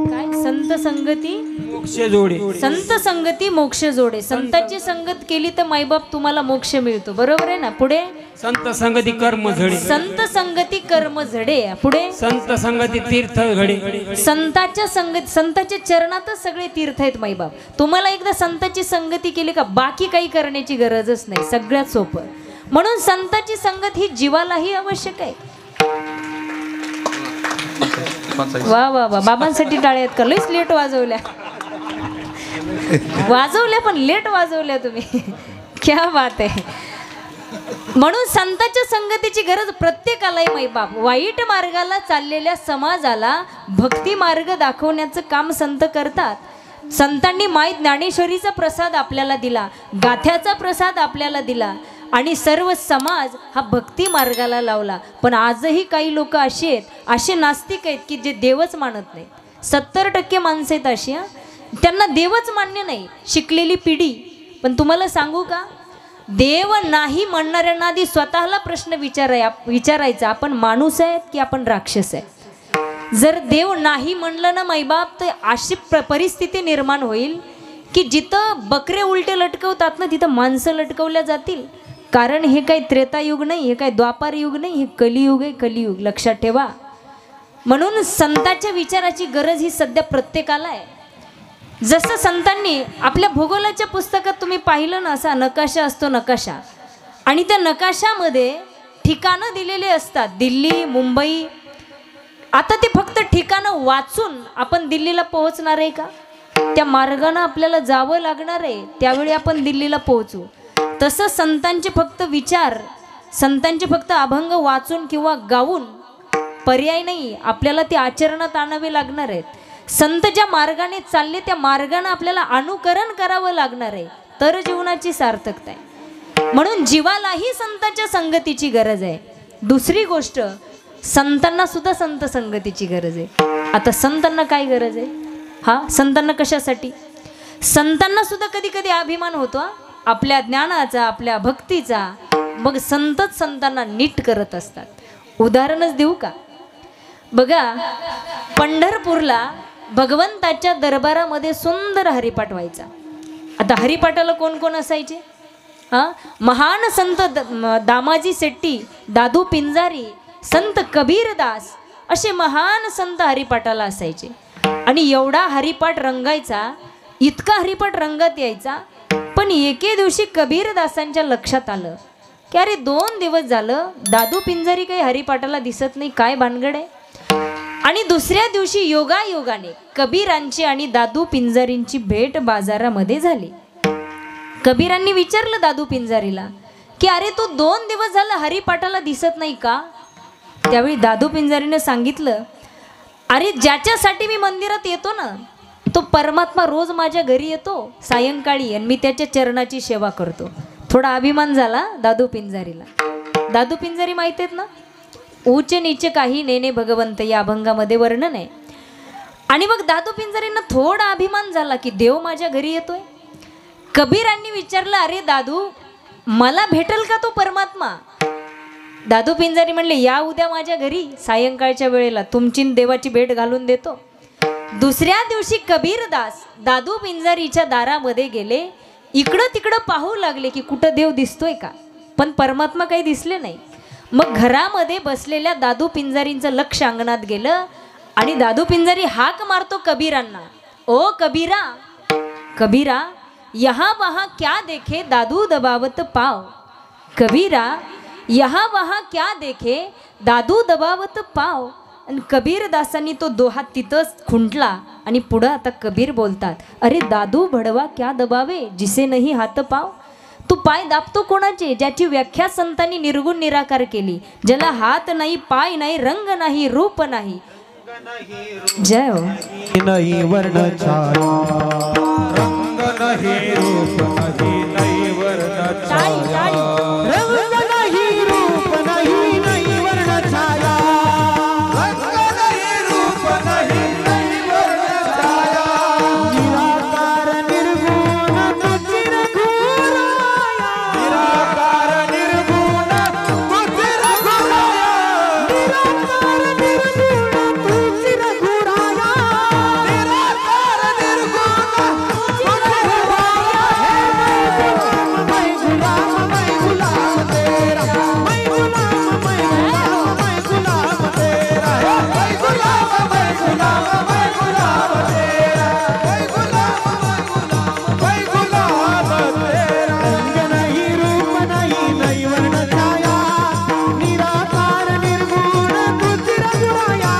काय? संत संगती मोक्ष जोडे. संत संगती मोक्ष जोडे. संतांची संगत केली तर माईबाप तुम्हाला मोक्ष मिळतो. बरोबर आहे ना? पुढे संत संगती कर्म झडे, संत संगती कर्म झडे. पुढे संत संगती तीर्थ घडे. संतांच्या संगत, संतांच्या चरणातच सगळे तीर्थ आहेत माईबाप. तुम्हाला एकदा संतांची संगती केली का बाकी काही करण्याची गरजच नाही. सगळ्यात सोपं. म्हणून संतांची संगत ही जीवालाही आवश्यक आहे. वा वा वा, बाबांसाठी टाळ्यात का? लईच लेट वाजवल्या, वाजवल्या पण लेट वाजवल्या तुम्ही. क्या बात आहे. म्हणून संतांच्या संगतीची गरज प्रत्येकाला आहे माईबाप. वाईट मार्गाला चाललेल्या समाजाला भक्ती मार्ग दाखवण्याचं काम संत करतात. संतांनी माई ज्ञानेश्वरीचा प्रसाद आपल्याला दिला, गाथ्याचा प्रसाद आपल्याला दिला आणि सर्व समाज हा भक्ती मार्गाला लावला. पण आजही काही लोक असे आहेत, असे नास्तिक आहेत की जे देवच मानत नाहीत. 70% माणसं आहेत अशी, त्यांना देवच मान्य नाही, शिकलेली पिढी. पण तुम्हाला सांगू का, देव नाही म्हणणाऱ्यांना आधी स्वतःला प्रश्न विचारायचा, आपण माणूस आहेत की आपण राक्षस आहे. जर देव नाही म्हणलं ना माईबाप, तर अशी परिस्थिती निर्माण होईल की जिथं बकरे उलटे लटकवतात ना तिथं माणसं लटकवल्या जातील. कारण हे काही त्रेतायुग नाही, हे काही द्वापार युग नाही, हे कलियुग आहे, कलियुग. लक्षात ठेवा. म्हणून संतांच्या विचाराची गरज ही सध्या प्रत्येकाला आहे. जसं संतांनी आपल्या भूगोलाच्या पुस्तकात तुम्ही पाहिलं ना, असा नकाशा असतो, नकाशा, आणि त्या नकाशामध्ये ठिकाणं दिलेले असतात, दिल्ली, मुंबई. आता ते फक्त ठिकाणं वाचून आपण दिल्लीला पोहोचणार आहे का? त्या मार्गाने आपल्याला जावं लागणार आहे, त्यावेळी आपण दिल्लीला पोहोचू. तसं संतांचे फक्त विचार, संतांचे फक्त अभंग वाचून किंवा गाऊन पर्याय नाही, आपल्याला ते आचरणात आणावे लागणार आहेत. संत ज्या मार्गाने चालले त्या मार्गाने आपल्याला अनुकरण करावं लागणार आहे, तर जीवनाची सार्थकता आहे. म्हणून जीवालाही संतांच्या संगतीची गरज आहे. दुसरी गोष्ट, संतांना सुद्धा संत संगतीची गरज आहे. आता संतांना काय गरज आहे? हा, संतांना कशासाठी? संतांना सुद्धा कधी कधी अभिमान होतो आपल्या ज्ञानाचा, आपल्या भक्तीचा. मग संतच संतांना नीट करत असतात. उदाहरणच देऊ का? बघा, पंढरपूरला भगवंताच्या दरबारामध्ये सुंदर हरिपाठ व्हायचा. आता हरिपाठाला कोण कोण असायचे? महान संत दामाजी शेट्टी, दादू पिंजारी, संत कबीरदास, असे महान संत हरिपाठाला असायचे. आणि एवढा हरिपाठ रंगायचा, इतका हरिपाठ रंगात यायचा. पण एके दिवशी कबीरदासांच्या लक्षात आलं की अरे 2 दिवस झालं दादू पिंजारी काही हरिपाठाला दिसत नाही, काय भानगड आहे? आणि दुसऱ्या दिवशी योगायोगाने कबीरांची आणि दादू पिंजारींची भेट बाजारामध्ये झाली. कबीरांनी विचारलं दादू पिंजारीला की अरे तू 2 दिवस झालं हरिपाठाला दिसत नाही का? त्यावेळी दादू पिंजारीने सांगितलं, अरे ज्याच्यासाठी मी मंदिरात येतो ना, तो परमात्मा रोज माझ्या घरी येतो सायंकाळी आणि मी त्याच्या चरणाची सेवा करतो. थोडा अभिमान झाला दादू पिंजारीला. दादू पिंजारी माहिती आहेत ना, ऊच नीच काही नेने भगवंत, या अभंगामध्ये वर्णन आहे. आणि मग दादू पिंजारींना थोडा अभिमान झाला की देव माझ्या घरी येतोय. कबीरांनी विचारलं, अरे दादू मला भेटेल का तो परमात्मा? दादू पिंजारी म्हणले, या उद्या माझ्या घरी सायंकाळच्या वेळेला तुमची देवाची भेट घालून देतो. दुसऱ्या दिवशी कबीरदास दादू पिंजारीच्या दारामध्ये गेले. इकडं तिकडं पाहू लागले की कुठं देव दिसतोय का, पण परमात्मा काही दिसले नाही. मग घरामध्ये बसलेल्या दादू पिंजारींचं लक्ष अंगणात गेलं आणि दादू पिंजारी हाक मारतो कबीरांना, ओ कबीरा, कबीरा यहाँ वहाँ क्या देखे दादू दबावत पाव. कबीरा यहाँ वहाँ क्या देखे दादू दबावत पाव. आणि कबीरदासांनी तो दोहा तिथंच खुंटला. आणि पुढं आता कबीर बोलतात, अरे दादू भडवा क्या दबावे जिसे नाही हात पाव. तू पाय दाबतो कोणाचे? ज्याची व्याख्या संतांनी निर्गुण निराकार केली. ज्याला हात नाही, पाय नाही, रंग नाही, रूप नाही. जय हो. नाही वर्ण छाया, रंग नाही, रूप नाही, नाही वर्ण छाया. रंग नाही, रूप नाही, नाही वर्ण छाया. रंग नाही, रूप नाही, नाही वर्ण छाया. निराकार निर्गुण तुझी रघुराया. निराकार निर्गुण तुझी रघुराया. निराकार निर्गुण तुझी रघुराया. निराकार निर्गुण तुझी रघुराया. मैं गुलाम, मैं गुलाम तेरा. मैं गुलाम, मैं गुलाम, मैं गुलाम तेरा. मैं गुलाम, मैं गुलाम, मैं गुलाम तेरा. मैं गुलाम, मैं गुलाम, मैं गुलाम तेरा. रंग नहीं, रूप नहीं, नहीं वर्ण छाया. निराकार निर्गुण तुझी रघुराया.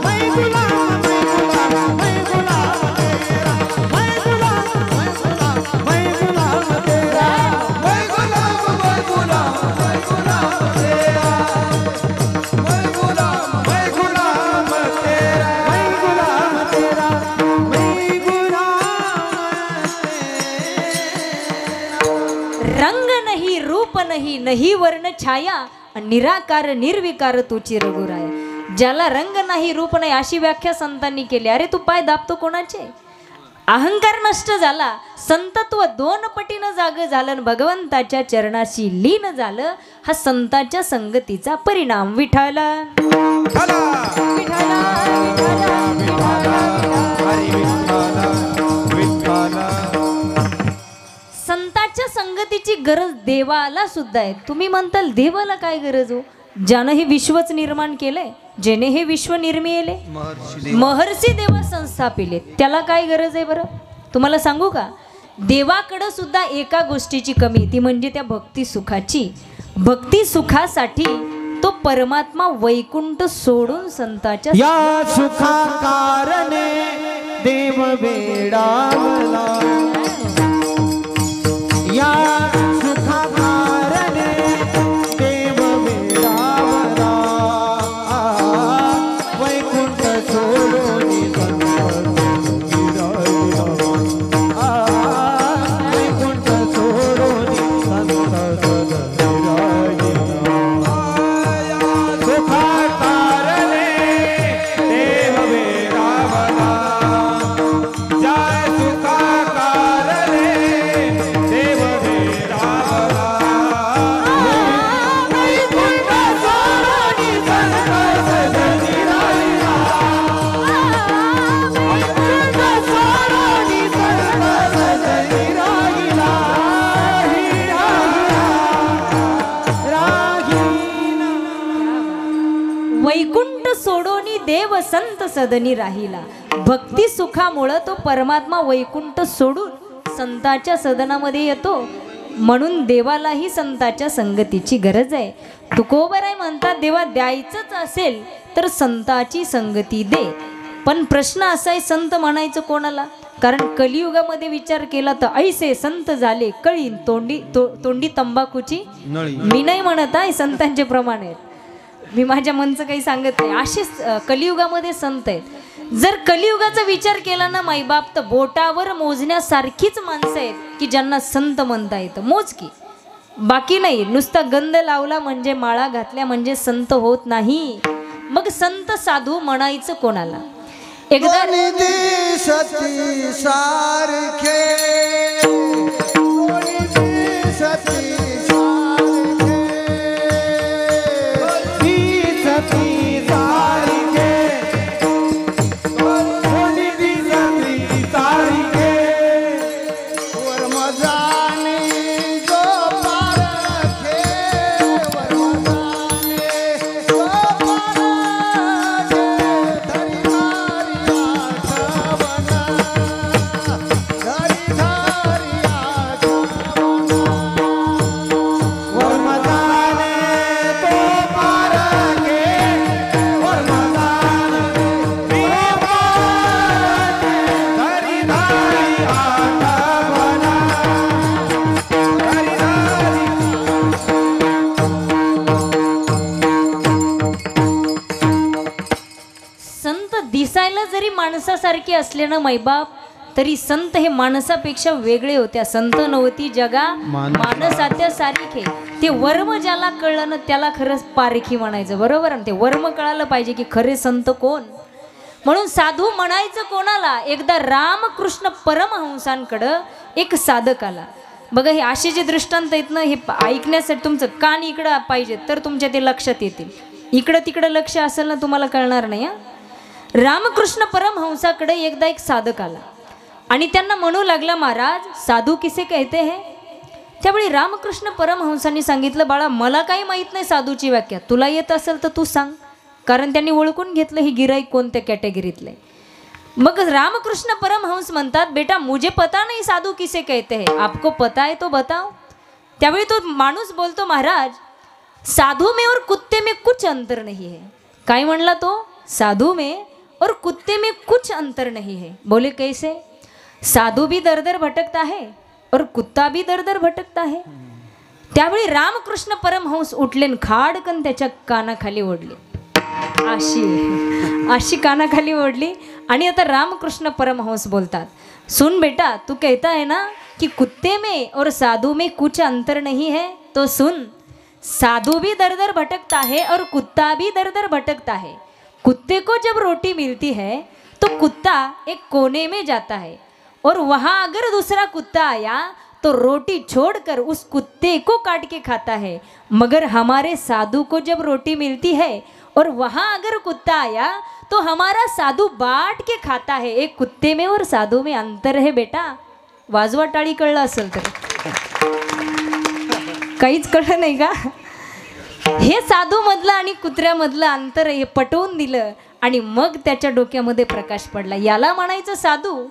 मैं गुलाम, मैं गुलाम, मैं गुलाम तेरा. मैं गुलाम, मैं गुलाम, मैं गुलाम तेरा. मैं गुलाम, मैं गुलाम, मैं गुलाम तेरा. मैं गुलाम, मैं गुलाम तेरा. मैं गुलाम तेरा. मैं गुलाम तेरा. रंग नाही, रूप नाही, नाही वर्ण छाया, आणि निराकार निर्विकार तुची रघुराया. ज्याला रंग नाही, रूप नाही, अशी व्याख्या संतांनी केली. अरे तू पाय दाबतो कोणाचे? अहंकार नष्ट झाला, संतत्व 2 पटीनं जाग झालं, भगवंताच्या चरणाशी लीन झालं. हा संतांच्या संगतीचा परिणाम. विठाला विठ्ठला, विठाला, विठाला, विठाला, हरी विठ्ठला, विठ्ठला. संतांच्या संगतीची गरज देवाला सुद्धा आहे. तुम्ही म्हणताल देवाला काय गरज हो? ज्यानं हे विश्वच निर्माण केलंय, जेने हे विश्व निर्मिले, महर्षी देवा संस्थापिले, त्याला काय गरज आहे बरं? तुम्हाला सांगू का, देवाकडं सुद्धा एका गोष्टीची कमी, ती म्हणजे त्या भक्ती सुखाची. भक्ती सुखासाठी तो परमात्मा वैकुंठ सोडून संताच्या या सुखा कारणे देव वेडावला, या सुखा कारणे देव वेडावला, वैकुंठ सोडून वैकुंठ सोडून संत सुखा कारणे देव वेडावला, जय सुखा कारणे देव वेडावला, वैकुंठ सोडून संत सदनी राहिला, वैकुंठ सोडून संत सदनी राहिला, वैकुंठ सोडोनी देव संत सदनी राहिला. भक्ती सुखामुळं तो परमात्मा वैकुंठ सोडून संताच्या सदनामध्ये येतो. म्हणून देवालाही संताच्या संगतीची गरज आहे. तुकोबराय म्हणतात, देवा द्यायचंच असेल तर संताची संगती दे. पण प्रश्न असा आहे, संत म्हणायचं कोणाला? कारण कलियुगामध्ये विचार केला तर ऐसे संत झाले कळीन तोंडी तंबाखूची नळी. मी नाही म्हणत आहे संतांचे प्रमाण आहेत, मी माझ्या मनचं काही सांगत नाही. असेच कलियुगामध्ये संत आहेत. जर कलियुगाचा विचार केला ना माईबाप, तर बोटावर मोजण्यासारखीच माणसं आहेत की ज्यांना संत म्हणता येतं, मोजकी, बाकी नाही. नुसता गंध लावला म्हणजे, माळा घातल्या म्हणजे संत होत नाही. मग संत साधू म्हणायचं कोणाला? एकदा सती सारखे सती दिसायला जरी माणसासारखे असले ना मैबाप, तरी संत हे माणसापेक्षा वेगळे होत्या. संत नव्हती जगा माणसात्या सारखे. ते वर्म ज्याला कळलं ना त्याला खरंच पारखी म्हणायचं, बरोबर ना? ते वर्म कळालं पाहिजे की खरे संत कोण. म्हणून साधू म्हणायचं कोणाला? एकदा रामकृष्ण परमहंसांकडं एक साधक आला. बघा, हे असे जे दृष्टांत आहेत ना, हे ऐकण्यासाठी तुमचं कान इकडं पाहिजे तर तुमच्या ते लक्षात येतील. इकडं तिकडं लक्ष असेल ना तुम्हाला कळणार नाही. रामकृष्ण परमहंसाकडे एकदा एक साधक आला आणि त्यांना म्हणू लागला, महाराज साधू किसे कहते हैं? त्यावेळी रामकृष्ण परमहंसांनी सांगितलं, बाळा मला काही माहीत नाही साधूची व्याख्या, तुला येत असेल तर तू सांग. कारण त्यांनी ओळखून घेतलं ही गिराईक कोणत्या कॅटेगरीतले. मग रामकृष्ण परमहंस म्हणतात, बेटा मुझे पता नहीं साधू किसे कहते हैं, आपको पता है तो बताओ. त्यावेळी तो माणूस बोलतो, महाराज साधू में और कुत्ते में कुछ अंतर नहीं है. काय म्हणला तो? साधू में और कुत्ते में कुछ अंतर नहीं है. बोले कैसे? साधू भी दर दर भटकता है और कुत्ता भी दर दर भटकता है. त्यावेळी रामकृष्ण परमहंस उठले, खाडकन त्याच्या कानाखाली ओढले, अशी कानाखाली ओढली. आणि आता रामकृष्ण परमहंस बोलतात, सुन बेटा, तू कहता है ना कि कुत्ते में और साधु में कुछ अंतर नहीं है, तो सुन, साधु भी दर दर भटकता है और कुत्ता भी दर दर भटकता है. कुत्ते को जब रोटी मिलती है तो कुत्ता एक कोने में जाता है और वहाँ अगर दूसरा कुत्ता आया तो रोटी छोड़कर उस कुत्ते को काट के खाता है. मगर हमारे साधु को जब रोटी मिलती है और वहाँ अगर कुत्ता आया तो हमारा साधु बांट के खाता है. एक कुत्ते में और साधु में अंतर है बेटा. वाजवा टाळी कळलं असेल तर. काहीच कळलं नाही का? हे साधू मधलं आणि कुत्र्यामधलं अंतर हे पटवून दिलं आणि मग त्याच्या डोक्यामध्ये प्रकाश पडला. याला म्हणायचं साधू.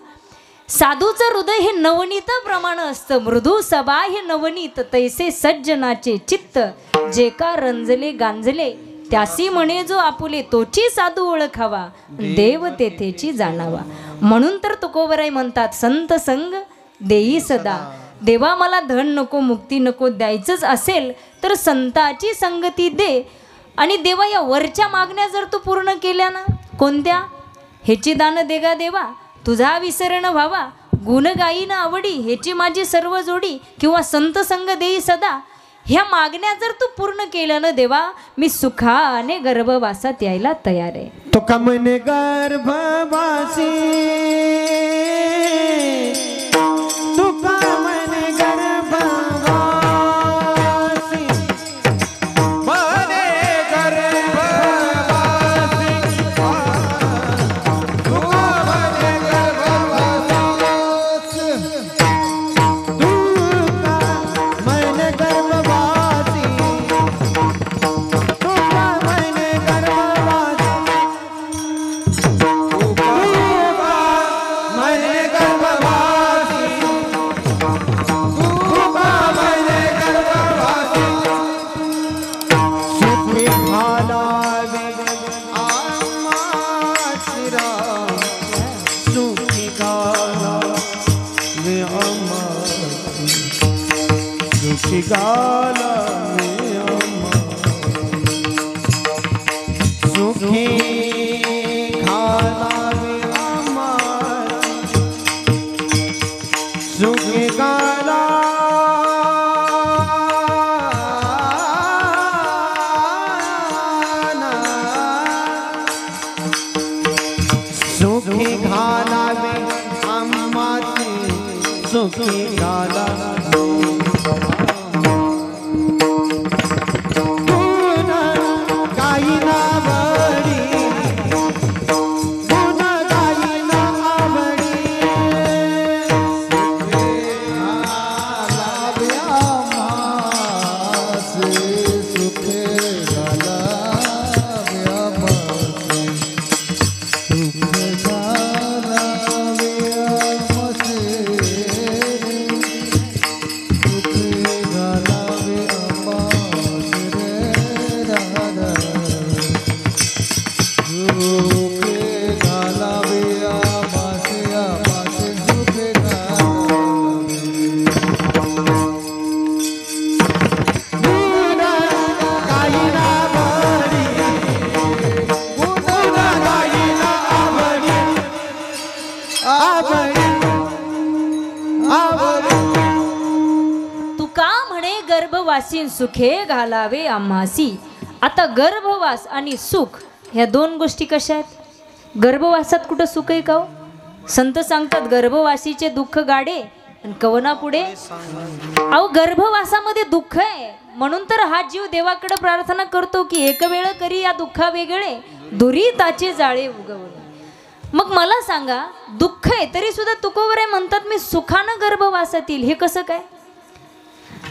साधूचं हृदय हे नवनीताप्रमाणे असतं. मृदू सभा हे नवनीत तैसे सज्जनाचे चित्त जे का रंजले गांजले त्यासी म्हणे जो आपुले तोची साधू ओळखावा देव तेथेची जाणावा. म्हणून तर तुकोबराई म्हणतात संत संग देई सदा. देवा मला धन नको मुक्ती नको द्यायचंच असेल तर संताची संगती दे. आणि देवा या वरच्या मागण्या जर तू पूर्ण केल्या ना, कोणत्या? ह्याची दान देगा देवा तुझा विसरण व्हावा, गुण गाईन आवडी ह्याची माझी सर्व जोडी, किंवा संत संग देई सदा, ह्या मागण्या जर तू पूर्ण केल्या ना देवा, मी सुखाने गर्भवासात यायला तयार आहे. तो कमने गर्भवासी तू कमने गर्भवासी मने गर्भवासी तू कमने गर्भवासी तू कमने गर्भवासी तू कमने गाला सुखी खाला सुखी गाला सुखी घाला अम्माची सुखी घाला गर्भवासी सुखे घालावे आम्हासी. आता गर्भवास आणि सुख ह्या दोन गोष्टी कशा आहेत? गर्भवासात कुठं सुख आहे का हो? संत सांगतात गर्भवासीचे दुःख गाडे आणि कवना पुढे. अहो गर्भवासामध्ये दुःख आहे म्हणून तर हा जीव देवाकडे प्रार्थना करतो की एक वेळ करी या दुःखा वेगळे दुरिताचे जाळे उगवले. मग मला सांगा दुःख आहे तरी सुद्धा तुकोबराई म्हणतात मी सुखानं गर्भवासात येईल. हे कसं काय?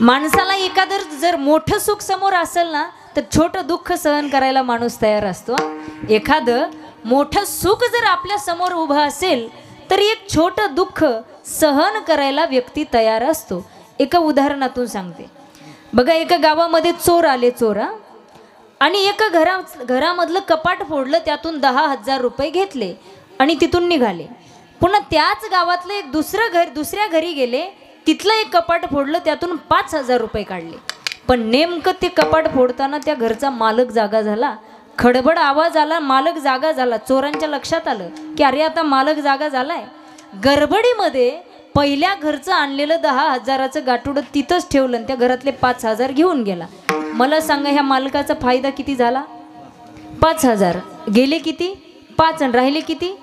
माणसाला एखादं जर मोठं सुख समोर असेल ना तर छोटं दुःख सहन करायला माणूस तयार असतो. एखादं मोठं सुख जर आपल्या समोर उभं असेल तर एक छोटं दुःख सहन करायला व्यक्ती तयार असतो. एका उदाहरणातून सांगते बघा. एका गावामध्ये चोर आले. आणि एका घरामधलं कपाट फोडलं, त्यातून 10,000 रुपये घेतले आणि तिथून निघाले. पुन्हा त्याच गावातलं एक दुसऱ्या घरी गेले, तिथलं एक कपाट फोडलं, त्यातून 5,000 रुपये काढले. पण नेमकं ते कपाट फोडताना त्या घरचा मालक जागा झाला. खडबड आवाज आला, मालक जागा झाला. चोरांच्या लक्षात आलं की अरे आता मालक जागा झालाय. गडबडीमध्ये पहिल्या घरचं आणलेलं 10,000चं गाठोडं तिथंच ठेवलं आणि त्या घरातले 5,000 घेऊन गेला. मला सांगा ह्या मालकाचा फायदा किती झाला? 5,000 गेले किती? 5 आणि राहिले किती?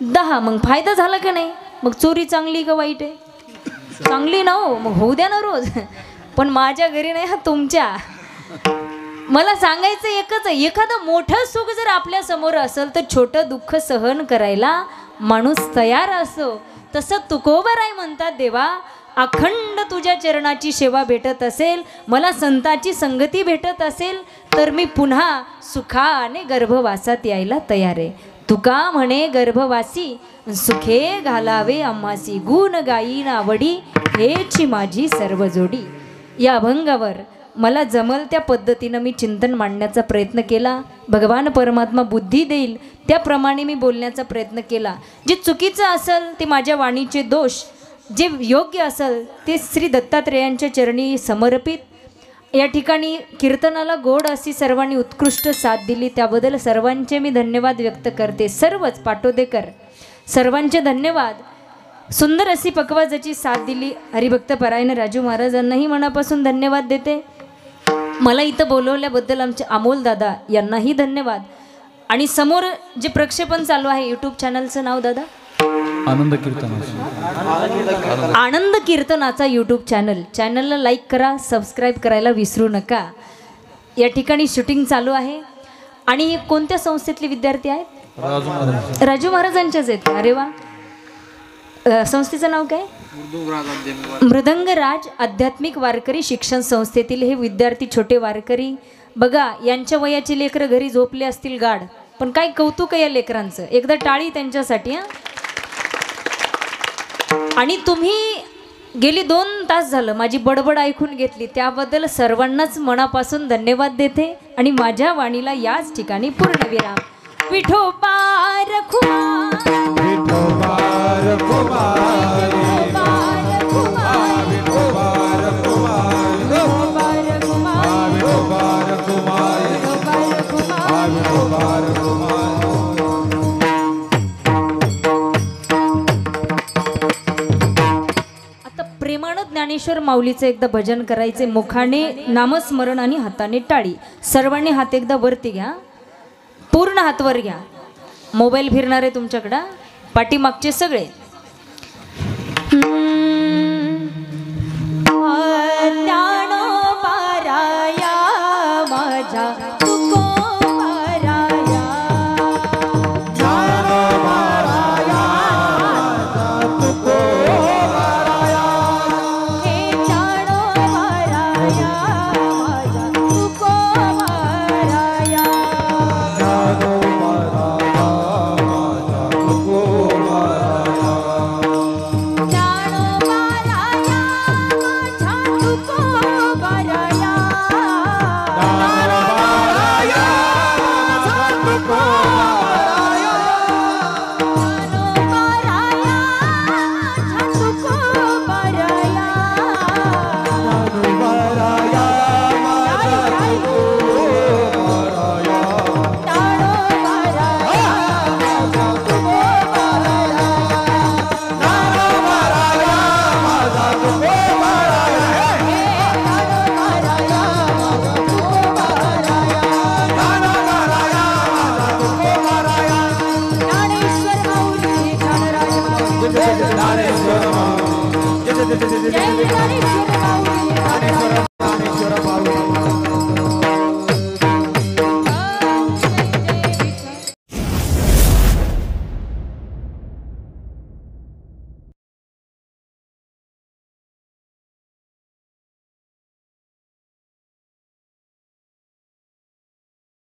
10. मग फायदा झाला का नाही? मग चोरी चांगली का वाईट आहे? चांगली ना हो, मग होऊ द्या ना रोज. पण माझ्या घरी नाही, हा तुमच्या. मला सांगायचं एकच आहे, एखादं मोठं सुख जर आपल्या समोर असेल तर छोटं दुःख सहन करायला माणूस तयार असतो. तसं तुकोबराई म्हणतात देवा अखंड तुझ्या चरणाची सेवा भेटत असेल, मला संताची संगती भेटत असेल, तर मी पुन्हा सुखाने गर्भवासात यायला तयार आहे. तुका म्हणे गर्भवासी सुखे घालावे आम्हासी, गुण गायीन आवडी हेची माझी सर्व जोडी. या अभंगावर मला जमल त्या पद्धतीनं मी चिंतन मांडण्याचा प्रयत्न केला. भगवान परमात्मा बुद्धी देईल त्याप्रमाणे मी बोलण्याचा प्रयत्न केला. जे चुकीचं असेल ते माझ्या वाणीचे दोष, जे योग्य असेल ते श्री दत्तात्रेयांच्या चरणी समर्पित. या ठिकाणी कीर्तनाला गोड अशी सर्वांनी उत्कृष्ट साथ दिली, त्याबद्दल सर्वांचे मी धन्यवाद व्यक्त करते. सर्वच पाटोदेकर सर्वांचे धन्यवाद. सुंदर अशी पकवाजाची साथ दिली. हरिभक्त परायण राजू महाराजांनाही मनापासून धन्यवाद देते. मला इथं बोलवल्याबद्दल आमचे अमोल दादा यांनाही धन्यवाद. आणि समोर जे प्रक्षेपण चालू आहे यूट्यूब चॅनलचं नाव दादा आनंद कीर्तनाचा यूट्यूब चॅनलला लाईक करा, सबस्क्राईब करायला विसरू नका. या ठिकाणी शूटिंग चालू आहे. आणि हे कोणत्या संस्थेतले विद्यार्थी आहेत? राजू महाराजांच्याच आहेत. अरे वा. संस्थेचं नाव काय? मृदंगराज आध्यात्मिक वारकरी शिक्षण संस्थेतील हे विद्यार्थी छोटे वारकरी. बघा यांच्या वयाचे लेकरं घरी झोपले असतील गाढ, पण काय कौतुक आहे या लेकरांचं. एकदा टाळी त्यांच्यासाठी. हां. आणि तुम्ही गेली 2 तास झालं माझी बडबड ऐकून घेतली, त्याबद्दल सर्वांनाच मनापासून धन्यवाद देते. आणि माझ्या वाणीला याच ठिकाणी पूर्णविराम. विठोबा रखुमाई, विठोबा रखुमाई, विठोबा रखुमाई, विठोबा रखुमाई, विठोबा रखुमाई, विठोबा रखुमाई. आता प्रेमानं ज्ञानेश्वर माऊलीचं एकदा भजन करायचे. मुखाने नामस्मरण आणि हाताने टाळी. सर्वांनी हात एकदा वरती घ्या, पूर्ण हात वर घ्या. मोबाईल फिरणार आहे तुमच्याकडं, पाठीमागचे सगळे.